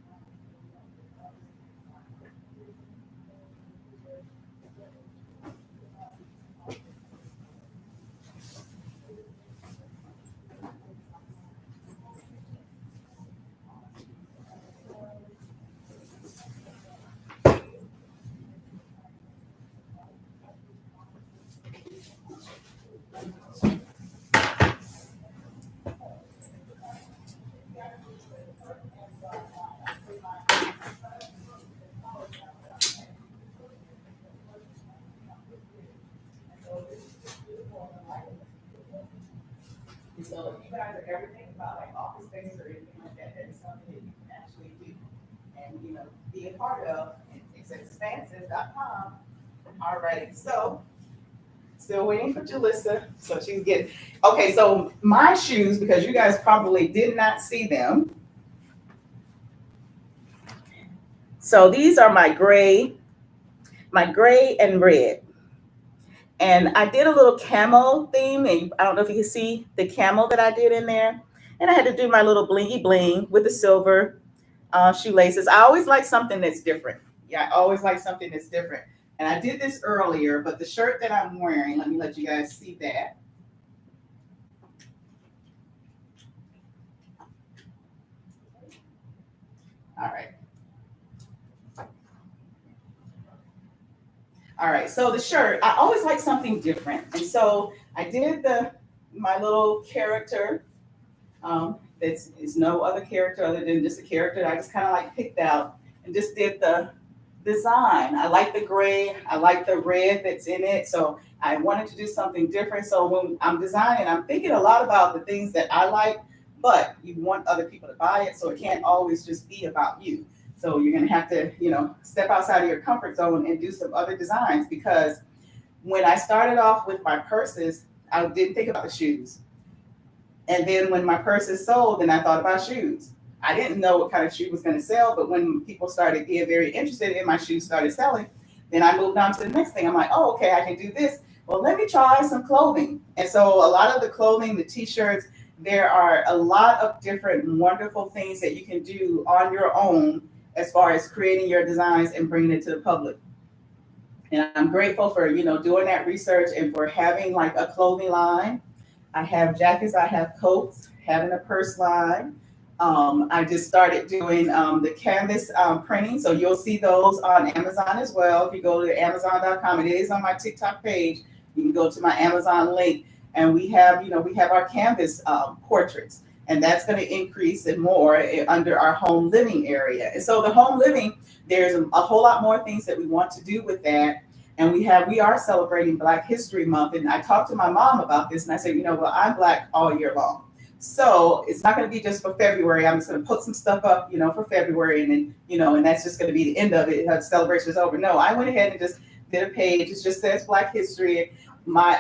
guys are ever thinking about like office space or anything like that, that is something that you can actually do and be a part of. It's expansive.com. All right, so still waiting for Jalissa. So she's getting okay. So my shoes, because you guys probably did not see them. So these are my gray and red. And I did a little camel theme, and I don't know if you can see the camel that I did in there. And I had to do my little blingy bling with the silver shoelaces. I always like something that's different. Yeah, I always like something that's different. And I did this earlier, but the shirt that I'm wearing, let me let you guys see that. All right. All right, so the shirt, I always like something different. And so I did my little character. That's is no other character other than just a character that I just kind of like picked out and just did the design. I like the gray, I like the red that's in it. So I wanted to do something different. So when I'm designing, I'm thinking a lot about the things that I like, but you want other people to buy it. So it can't always just be about you. So you're gonna have to, step outside of your comfort zone and do some other designs, because when I started off with my purses, I didn't think about the shoes. And then when my purses sold, then I thought about shoes. I didn't know what kind of shoe was going to sell, but when people started getting very interested in my shoes started selling, then I moved on to the next thing. I'm like, oh, okay, I can do this. Well, let me try some clothing. And so a lot of the clothing, the t-shirts, there are a lot of different wonderful things that you can do on your own as far as creating your designs and bringing it to the public. And I'm grateful for, doing that research and for having like a clothing line. I have jackets, I have coats, having a purse line. I just started doing the canvas printing. So you'll see those on Amazon as well. If you go to Amazon.com, it is on my TikTok page. You can go to my Amazon link, and we have our canvas portraits, and that's going to increase and more under our home living area. And so the home living, there's a whole lot more things that we want to do with that. And we are celebrating Black History Month. And I talked to my mom about this, and I said, well, I'm Black all year long. So it's not going to be just for February. I'm just going to put some stuff up, for February, and then, and that's just going to be the end of it. The celebration is over. No, I went ahead and just did a page. It just says Black History. My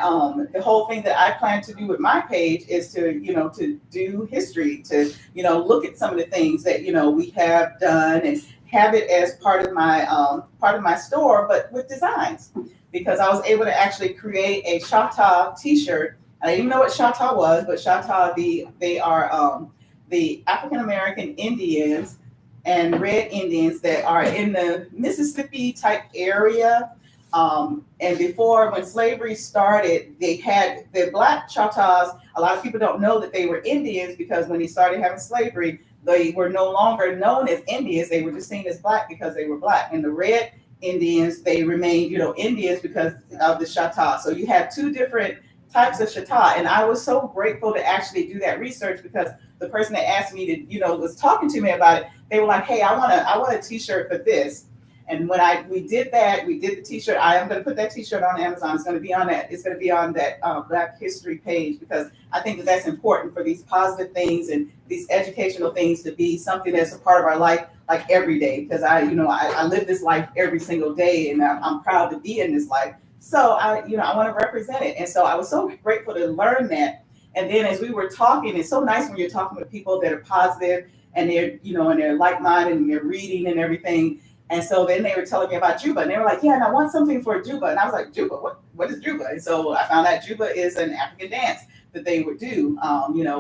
the whole thing that I plan to do with my page is to to do history, to look at some of the things that we have done and have it as part of my store, but with designs, because I was able to actually create a Chata T-shirt. I didn't even know what Chata was, but Chata, they are the African American Indians and Red Indians that are in the Mississippi type area. And before, when slavery started, they had the Black Chatas. A lot of people don't know that they were Indians, because when they started having slavery, they were no longer known as Indians. They were just seen as Black because they were Black. And the Red Indians, they remained, Indians because of the Chata. So you have two different types of Chata. And I was so grateful to actually do that research, because the person that asked me to, was talking to me about it. They were like, hey, I want a T-shirt for this. And when we did the T-shirt. I am going to put that T-shirt on Amazon. It's going to be on that. It's going to be on that Black History page, because I think that that's important for these positive things and these educational things to be something that's a part of our life, like every day. Because I live this life every single day, and I'm proud to be in this life. So I want to represent it. And so I was so grateful to learn that. And then as we were talking, it's so nice when you're talking with people that are positive and they're and they're like-minded and they're reading and everything. And so then they were telling me about Juba, and they were like, yeah, and I want something for Juba. And I was like, Juba, what is Juba? And so I found out Juba is an African dance that they would do,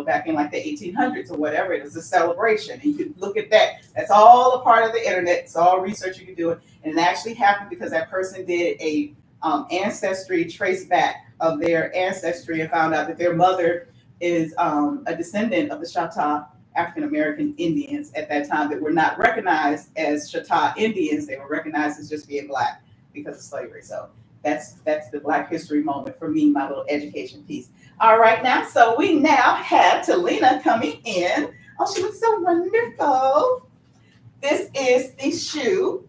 back in like the 1800s or whatever. It was a celebration. And you could look at that. That's all a part of the internet. It's all research you can do. And it actually happened because that person did a ancestry trace back of their ancestry and found out that their mother is a descendant of the Chata African American Indians at that time, that were not recognized as Chata Indians. They were recognized as just being Black because of slavery. So that's the Black History moment for me, my little education piece. All right, now, so we now have Talina coming in. Oh, she looks so wonderful. This is the shoe.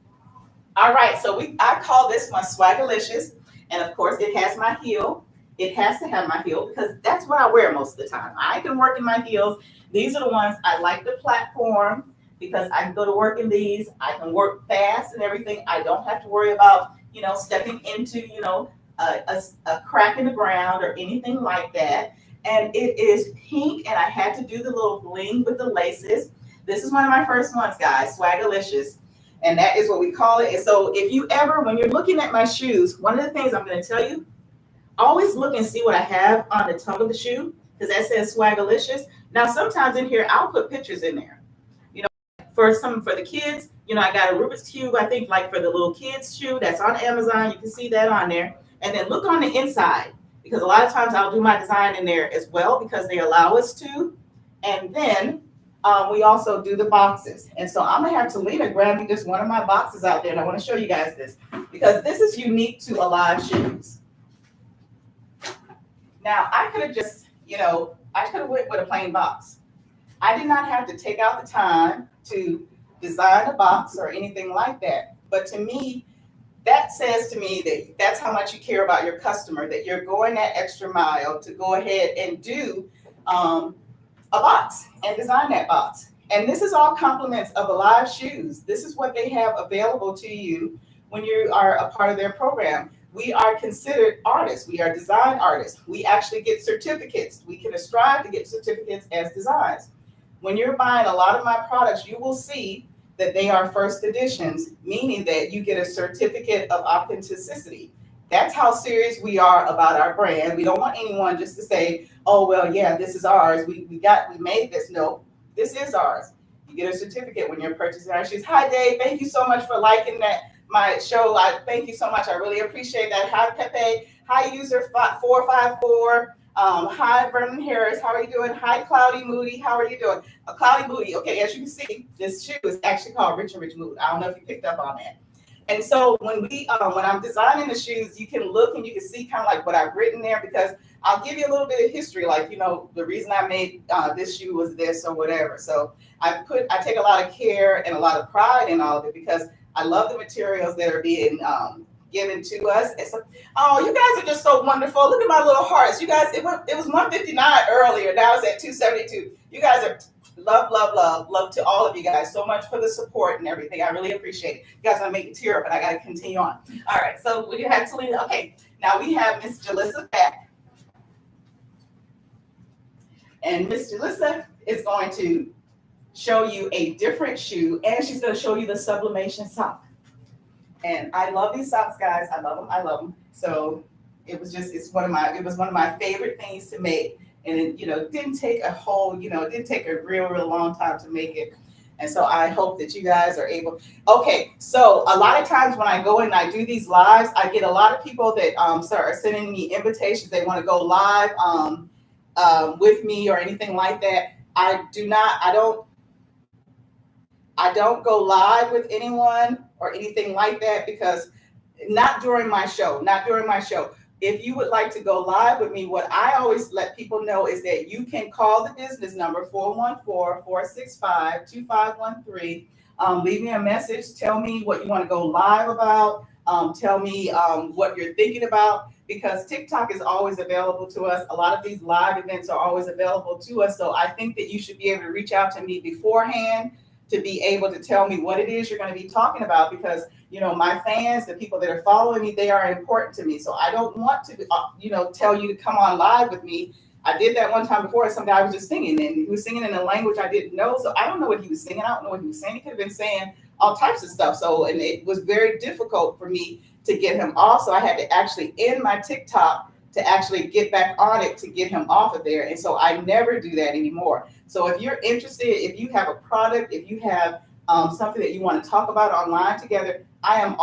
All right, so I call this one Swagalicious, and of course it has my heel. it has to have my heel because that's what I wear most of the time. I can work in my heels. These are the ones I like the platform because I can go to work in these. I can work fast and everything. I don't have to worry about, stepping into, a crack in the ground or anything like that. And it is pink, and I had to do the little bling with the laces. This is one of my first ones, guys, Swagalicious. And that is what we call it. And so if you ever, when you're looking at my shoes, one of the things I'm going to tell you, always look and see what I have on the tongue of the shoe, because that says Swagalicious. Now, sometimes in here, I'll put pictures in there. For the kids, I got a Rubik's Cube, I think, like for the little kids shoe that's on Amazon. You can see that on there. And then look on the inside, because a lot of times I'll do my design in there as well because they allow us to. And then we also do the boxes. And so I'm going to have Talina grab me just one of my boxes out there. And I want to show you guys this because this is unique to Alive Shoes. Now, I could have just, I could have went with a plain box. I did not have to take out the time to design a box or anything like that. But to me, that says to me that that's how much you care about your customer, that you're going that extra mile to go ahead and do a box and design that box. And this is all compliments of Alive Shoes. This is what they have available to you when you are a part of their program. We are considered artists. We are design artists. We actually get certificates. We can strive to get certificates as designs. When you're buying a lot of my products, you will see that they are first editions, meaning that you get a certificate of authenticity. That's how serious we are about our brand. We don't want anyone just to say, oh, well, yeah, this is ours. We made this. No, this is ours. You get a certificate when you're purchasing our shoes. Hi, Dave. Thank you so much for liking my show. Thank you so much. I really appreciate that. Hi, Pepe. Hi, user 454. Hi, Vernon Harris. How are you doing? Hi, Cloudy Moody. How are you doing? Cloudy Moody. Okay, as you can see, this shoe is actually called Rich and Rich Mood. I don't know if you picked up on that. And so when I'm designing the shoes, you can look and you can see kind of like what I've written there, because I'll give you a little bit of history, like, the reason I made this shoe was this or whatever. So I take a lot of care and a lot of pride in all of it because I love the materials that are being given to us. Oh, you guys are just so wonderful. Look at my little hearts. You guys, it was 159 earlier. Now it's at 272. You guys are love to all of you guys so much for the support and everything. I really appreciate it. You guys want to make me tear up, but I got to continue on. All right, so we have Talina. Okay, now we have Miss Jalissa back. And Miss Jalissa is going to show you a different shoe, and she's going to show you the sublimation sock. And I love these socks, guys. I love them. So it was one of my favorite things to make. And it, didn't take it didn't take a real long time to make it. And so I hope that you guys are able. Okay, so a lot of times when I go and I do these lives, I get a lot of people that are sending me invitations. They want to go live with me or anything like that. I don't go live with anyone or anything like that because not during my show. If you would like to go live with me, what I always let people know is that you can call the business number 414-465-2513. Leave me a message. Tell me what you want to go live about. Tell me what you're thinking about, because TikTok is always available to us. A lot of these live events are always available to us. So I think that you should be able to reach out to me beforehand to be able to tell me what it is you're going to be talking about, because my fans, the people that are following me, they are important to me. So I don't want to tell you to come on live with me. I did that one time before. Some guy was just singing, and he was singing in a language I didn't know. So I don't know what he was singing. I don't know what he was saying. He could have been saying all types of stuff. So, and it was very difficult for me to get him off. So I had to actually end my TikTok to actually get back on it to get him off of there. And so I never do that anymore. So if you're interested, if you have a product, if you have something that you want to talk about online together, I'm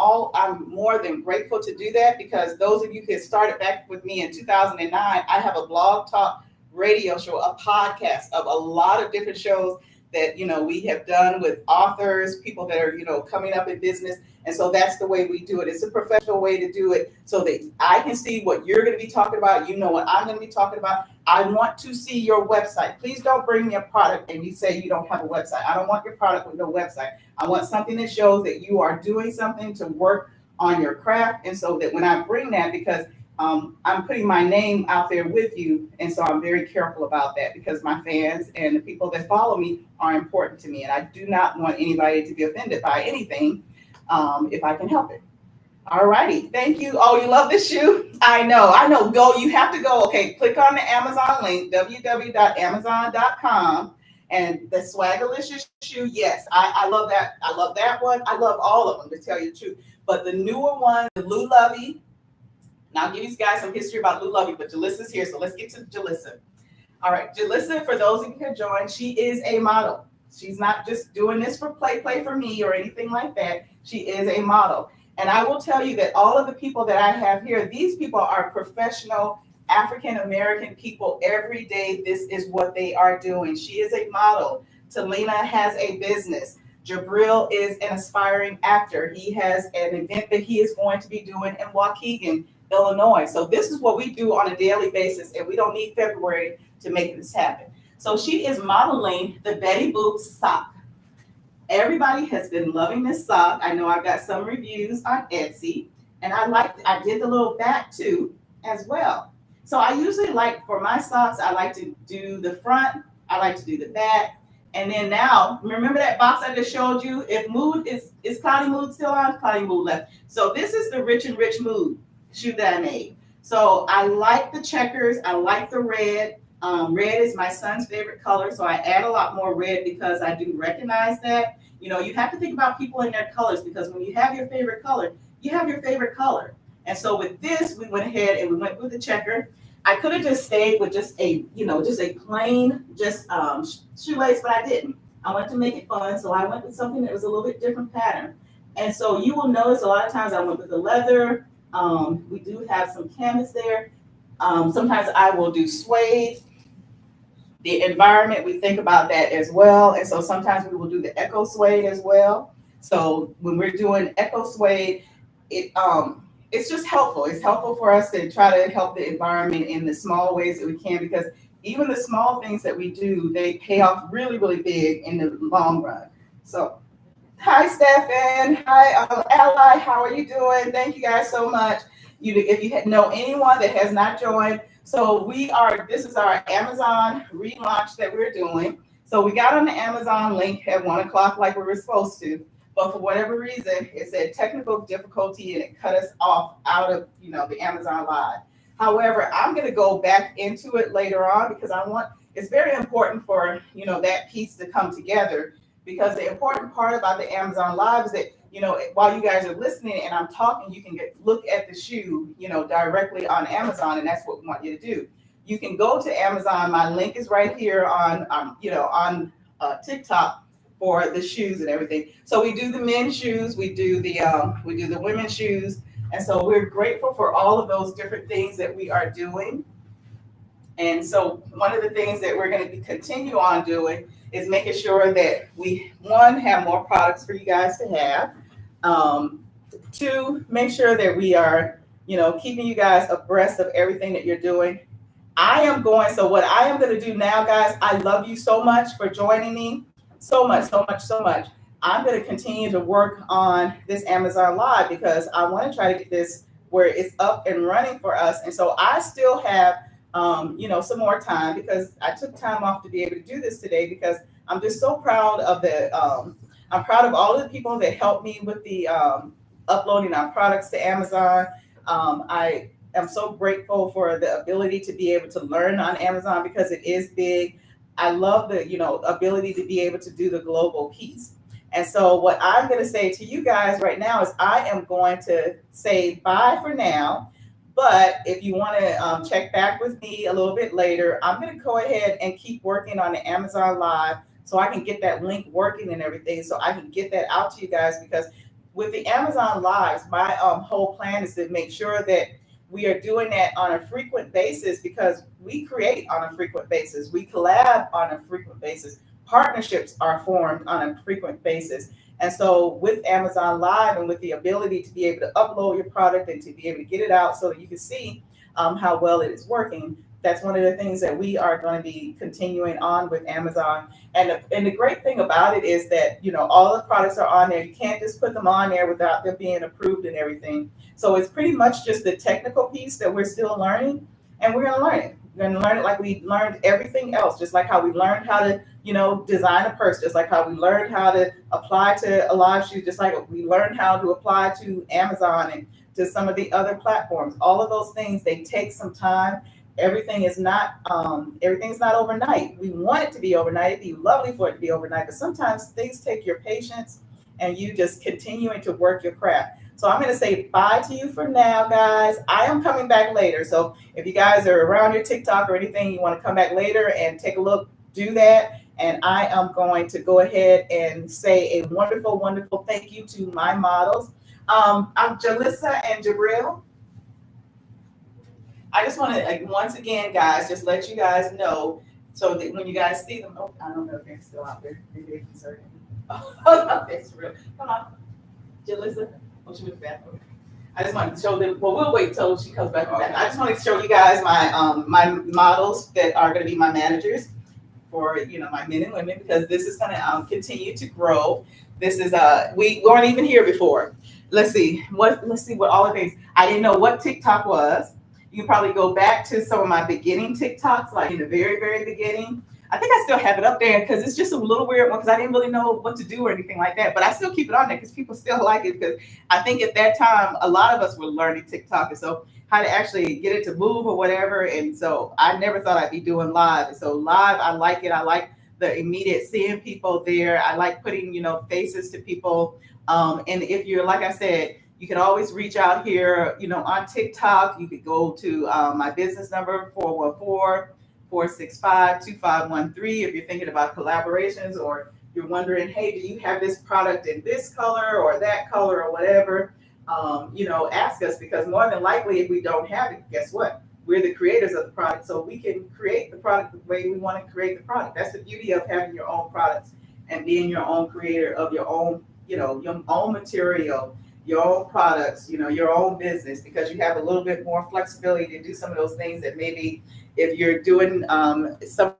more than grateful to do that, because those of you who started back with me in 2009, I have a blog talk radio show, a podcast of a lot of different shows that, we have done with authors, people that are, coming up in business. And so that's the way we do it. It's a professional way to do it so that I can see what you're going to be talking about. You know what I'm going to be talking about. I want to see your website. Please don't bring me a product and you say you don't have a website. I don't want your product with no website. I want something that shows that you are doing something to work on your craft. And so that when I bring that, because I'm putting my name out there with you. And so I'm very careful about that because my fans and the people that follow me are important to me. And I do not want anybody to be offended by anything if I can help it. All righty. Thank you. Oh, you love this shoe? I know. I know. Go. You have to go. Okay. Click on the Amazon link, www.amazon.com. And the Swaggerlicious shoe, yes, I love that. I love that one. I love all of them, to tell you the truth. But the newer one, the Lou Lovey, now I'll give you guys some history about Lou Lovey, but Jalissa's here. So let's get to Jalissa. All right. Jalissa, for those of you who have joined, she is a model. She's not just doing this for play for me or anything like that. She is a model. And I will tell you that all of the people that I have here, these people are professional African-American people. Every day, this is what they are doing. She is a model. Talina has a business. Jabril is an aspiring actor. He has an event that he is going to be doing in Waukegan, Illinois. So this is what we do on a daily basis, and we don't need February to make this happen. So she is modeling the Betty Boop sock. Everybody has been loving this sock. I know I've got some reviews on Etsy, and I did the little back too as well. So I usually like, for my socks, I like to do the front, I like to do the back, and then now, remember that box I just showed you? If mood is Cloudy Mood still on? Cloudy Mood left. So this is the Rich and Rich Mood shoe that I made. So I like the checkers, I like the red. Red is my son's favorite color, so I add a lot more red because I do recognize that. You know, you have to think about people and their colors, because when you have your favorite color, you have your favorite color. And so with this, we went ahead and we went with the checker. I could have just stayed with just a plain shoelace, but I didn't. I wanted to make it fun, so I went with something that was a little bit different pattern. And so you will notice a lot of times I went with the leather. We do have some canvas there. Sometimes I will do suede. The environment, we think about that as well. And so sometimes we will do the eco suede as well. So when we're doing eco suede, it's just helpful. It's helpful for us to try to help the environment in the small ways that we can, because even the small things that we do, they pay off really, really big in the long run. So hi, Stefan. Hi, Ally. How are you doing? Thank you guys so much. If you know anyone that has not joined, so this is our Amazon relaunch that we're doing. So we got on the Amazon link at 1:00 like we were supposed to, but for whatever reason, it said technical difficulty and it cut us off out of, the Amazon Live. However, I'm going to go back into it later on because it's very important for, that piece to come together, because the important part about the Amazon Live is that, while you guys are listening and I'm talking, you can look at the shoe, directly on Amazon, and that's what we want you to do. You can go to Amazon. My link is right here on TikTok for the shoes and everything. So we do the men's shoes, we do the women's shoes, and so we're grateful for all of those different things that we are doing. And so one of the things that we're going to continue on doing is making sure that we, one, have more products for you guys to have. Two, make sure that we are, keeping you guys abreast of everything that you're doing. So what I am going to do now, guys, I love you so much for joining me. So much, so much, so much. I'm going to continue to work on this Amazon Live because I want to try to get this where it's up and running for us. And so I still have some more time, because I took time off to be able to do this today, because I'm just so proud of I'm proud of all of the people that helped me with the uploading our products to Amazon. I am so grateful for the ability to be able to learn on Amazon, because it is big. I love the, ability to be able to do the global piece. And so what I'm going to say to you guys right now is I am going to say bye for now. But if you want to check back with me a little bit later, I'm going to go ahead and keep working on the Amazon Live so I can get that link working and everything, so I can get that out to you guys. Because with the Amazon Lives, my whole plan is to make sure that we are doing that on a frequent basis, because we create on a frequent basis. We collab on a frequent basis. Partnerships are formed on a frequent basis. And so with Amazon Live and with the ability to be able to upload your product and to be able to get it out so that you can see how well it is working, That's one of the things that we are going to be continuing on with Amazon. And the great thing about it is that, all the products are on there. You can't just put them on there without them being approved and everything. So it's pretty much just the technical piece that we're still learning, and we're going to learn it. We're going to learn it like we learned everything else, just like how we learned how to, design a purse, just like how we learned how to apply to AliveShoes, just like we learned how to apply to Amazon and to some of the other platforms. All of those things, they take some time. Everything's not overnight. We want it to be overnight. It'd be lovely for it to be overnight, but sometimes things take your patience and you just continuing to work your craft. So I'm going to say bye to you for now, guys. I am coming back later. So if you guys are around your TikTok or anything, you want to come back later and take a look, do that. And I am going to go ahead and say a wonderful, wonderful thank you to my models. I'm Jalissa and Jabril. I just want to, once again, guys, just let you guys know so that when you guys see them, oh, I don't know if they're still out there. Maybe they're concerned. Oh, no, that's real. Come on, Jalissa. Oh, she went back. I just want to show them. Well, we'll wait till she comes back. I just want to show you guys my models that are going to be my managers for my men and women, because this is going to continue to grow. This is we weren't even here before. Let's see what all the things. I didn't know what TikTok was. You can probably go back to some of my beginning TikToks, like in the very, very beginning. I think I still have it up there because it's just a little weird one because I didn't really know what to do or anything like that. But I still keep it on there because people still like it, because I think at that time, a lot of us were learning TikTok. And so how to actually get it to move or whatever. And so I never thought I'd be doing live. And so live, I like it. I like the immediate seeing people there. I like putting, faces to people. And if you're, like I said, you can always reach out here, on TikTok. You could go to my business number, 414-465-2513. If you're thinking about collaborations, or you're wondering, hey, do you have this product in this color or that color or whatever, ask us, because more than likely, if we don't have it, guess what? We're the creators of the product, so we can create the product the way we want to create the product. That's the beauty of having your own products and being your own creator of your own, your own material, your own products, your own business, because you have a little bit more flexibility to do some of those things that maybe if you're doing some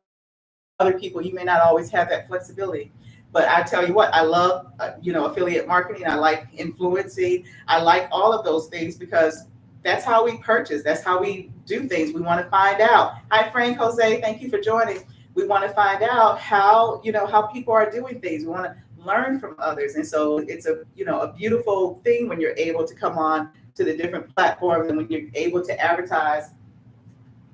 other people, you may not always have that flexibility. But I tell you what, I love, affiliate marketing. I like influencing. I like all of those things because that's how we purchase. That's how we do things. We want to find out. Hi, Frank Jose. Thank you for joining. We want to find out how, how people are doing things. We want to learn from others. And so it's a beautiful thing when you're able to come on to the different platforms and when you're able to advertise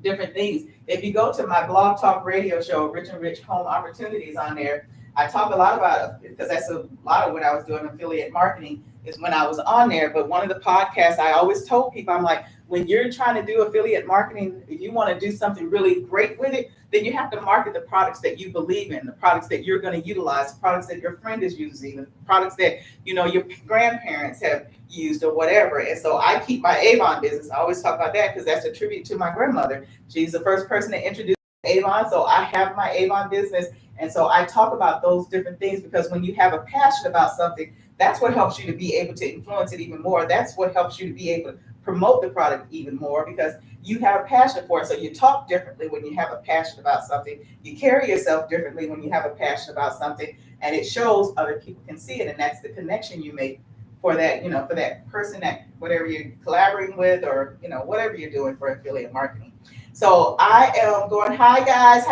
different things. If you go to my blog talk radio show, Rich and Rich Home Opportunities, on there, I talk a lot about it because that's a lot of what I was doing affiliate marketing is when I was on there. But one of the podcasts I always told people, I'm like, when you're trying to do affiliate marketing, if you want to do something really great with it, then you have to market the products that you believe in, the products that you're going to utilize, the products that your friend is using, the products that, your grandparents have used or whatever. And so I keep my Avon business. I always talk about that because that's a tribute to my grandmother. She's the first person to introduce Avon. So I have my Avon business. And so I talk about those different things because when you have a passion about something, that's what helps you to be able to influence it even more. That's what helps you to be able to promote the product even more because you have a passion for it. So you talk differently when you have a passion about something. You carry yourself differently when you have a passion about something, and it shows other people can see it. And that's the connection you make for that, for that person, that whatever you're collaborating with, or, whatever you're doing for affiliate marketing. So I am going, hi guys.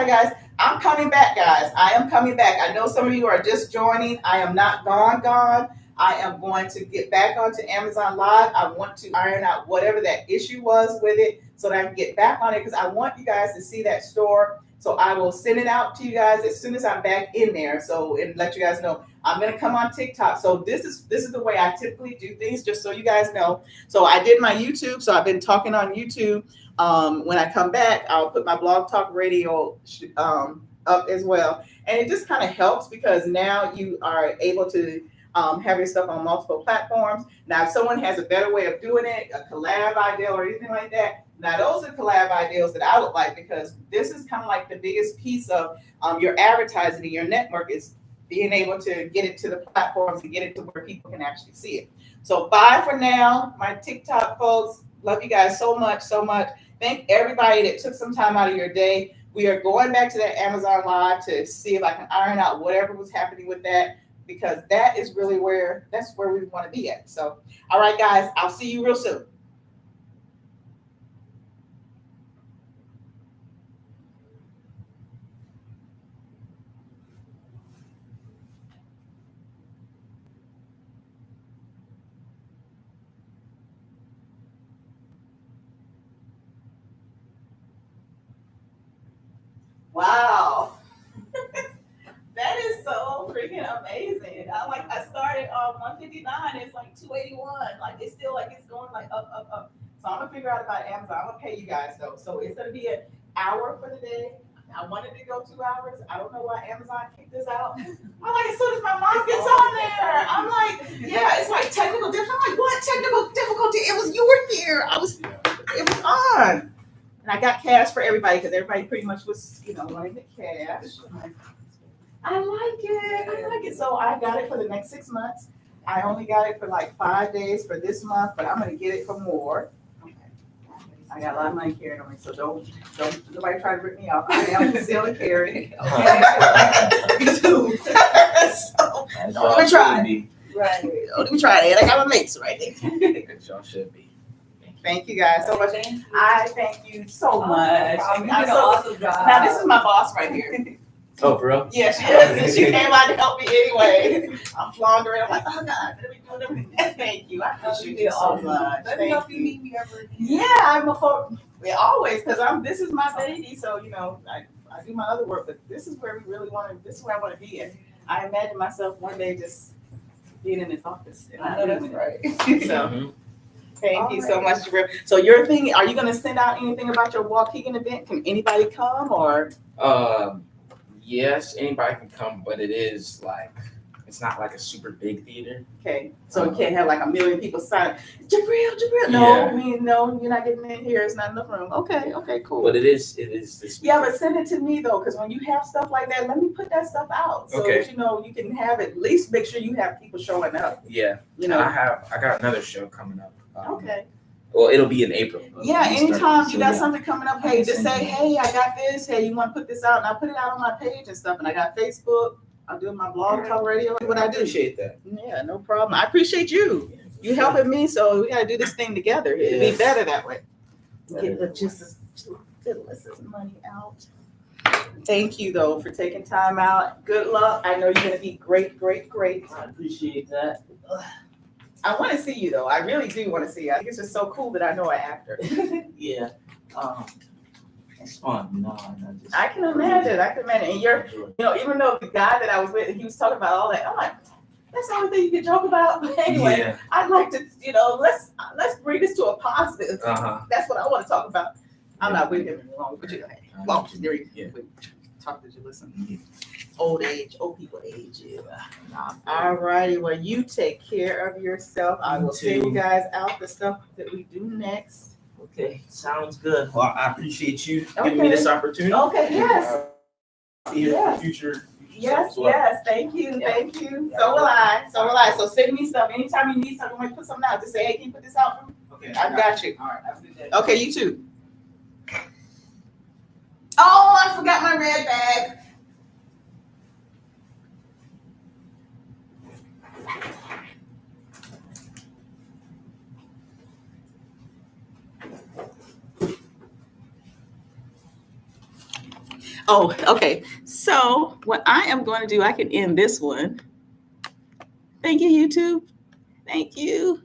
I'm coming back, guys. I am coming back. I know some of you are just joining. I am not gone. I am going to get back onto Amazon Live. I want to iron out whatever that issue was with it so that I can get back on it because I want you guys to see that store. So I will send it out to you guys as soon as I'm back in there. So and let you guys know I'm going to come on TikTok. So this is the way I typically do things, just so you guys know. So I did my YouTube. So I've been talking on YouTube. When I come back, I'll put my blog talk radio up as well. And it just kind of helps because now you are able to have your stuff on multiple platforms. Now, if someone has a better way of doing it, a collab idea or anything like that, now those are collab ideas that I would like because this is kind of like the biggest piece of your advertising and your network is being able to get it to the platforms and get it to where people can actually see it. So bye for now, my TikTok folks. Love you guys so much, so much. Thank everybody that took some time out of your day. We are going back to that Amazon Live to see if I can iron out whatever was happening with that, because that is really that's where we want to be at. So, all right, guys, I'll see you real soon. Wow. That is so freaking amazing. I started on 159, it's like 281. Like it's still like it's going like up. So I'm gonna figure out about Amazon. I'm gonna pay you guys though. So it's gonna be an hour for the day. I wanted to go 2 hours. I don't know why Amazon kicked this out. I'm like, as soon as my mom gets on there, I'm like, yeah, it's like technical difficulty. I'm like, what technical difficulty? It was, you were here. It was on. And I got cash for everybody because everybody pretty much was, wanting the cash. I like it. So I got it for the next 6 months. I only got it for like 5 days for this month, but I'm gonna get it for more. Okay. I got a lot of money carried on me, so don't nobody try to rip me off. I am still a carry. You too. So don't even try. Right. Don't even try it. I got my mates right there. Y'all should be. Thank you guys so much. I thank you so much. Awesome job. Now this is my boss right here. Oh, for real? Yeah, she is. And she came out to help me anyway. I'm floundering. I'm like, oh God, let me do everything. Thank you. I appreciate you so much. Let me know if you need me ever again. Yeah, I'm always, because this is my baby. So, I do my other work, but this is where this is where I want to be. And I imagine myself one day just being in this office. I know that's right. So. Thank you so much, Jabril. So your thing, are you going to send out anything about your Waukegan event? Can anybody come or? Yes, anybody can come, but it's not like a super big theater. Okay, so you can't have like 1 million people sign. Jabril. No, no, you're not getting in here. It's not enough room. Okay, cool. But it is this. Yeah, but send it to me though, because when you have stuff like that, let me put that stuff out so that you can have at least make sure you have people showing up. Yeah, I got another show coming up. Okay. Well, it'll be in April. Yeah, anytime you got something coming up, hey, just say, hey, I got this. Hey, you want to put this out? And I put it out on my page and stuff. And I got Facebook. I'm doing my blog, talk radio. What I do. Appreciate that. Yeah, no problem. I appreciate you. You helping me, so we got to do this thing together. It'll be better that way. Get logistics money out. Thank you, though, for taking time out. Good luck. I know you're going to be great. I appreciate that. I want to see you though. I really do want to see you. I think it's just so cool that I know an actor. Yeah. It's fun. I can imagine. And you're, even though the guy that I was with, he was talking about all that. I'm like, that's the only thing you can joke about. But anyway, I'd like to, let's bring this to a positive. That's what I want to talk about. I'm not with him any longer, but there you go. Talk to you, listen. Old people age. All righty. Well, you take care of yourself. I will send you guys out the stuff that we do next. Okay, sounds good. Well, I appreciate you giving me this opportunity. Okay, yes. Future. Yes, thank you. So will I. So send me stuff. Anytime you need something, put something out. Just say, hey, can you put this out for me? Okay. I got you. All right, have a good day. Okay, you too. Oh, I forgot my red bag. Oh, okay. So what I am going to do, I can end this one. Thank you, YouTube. Thank you.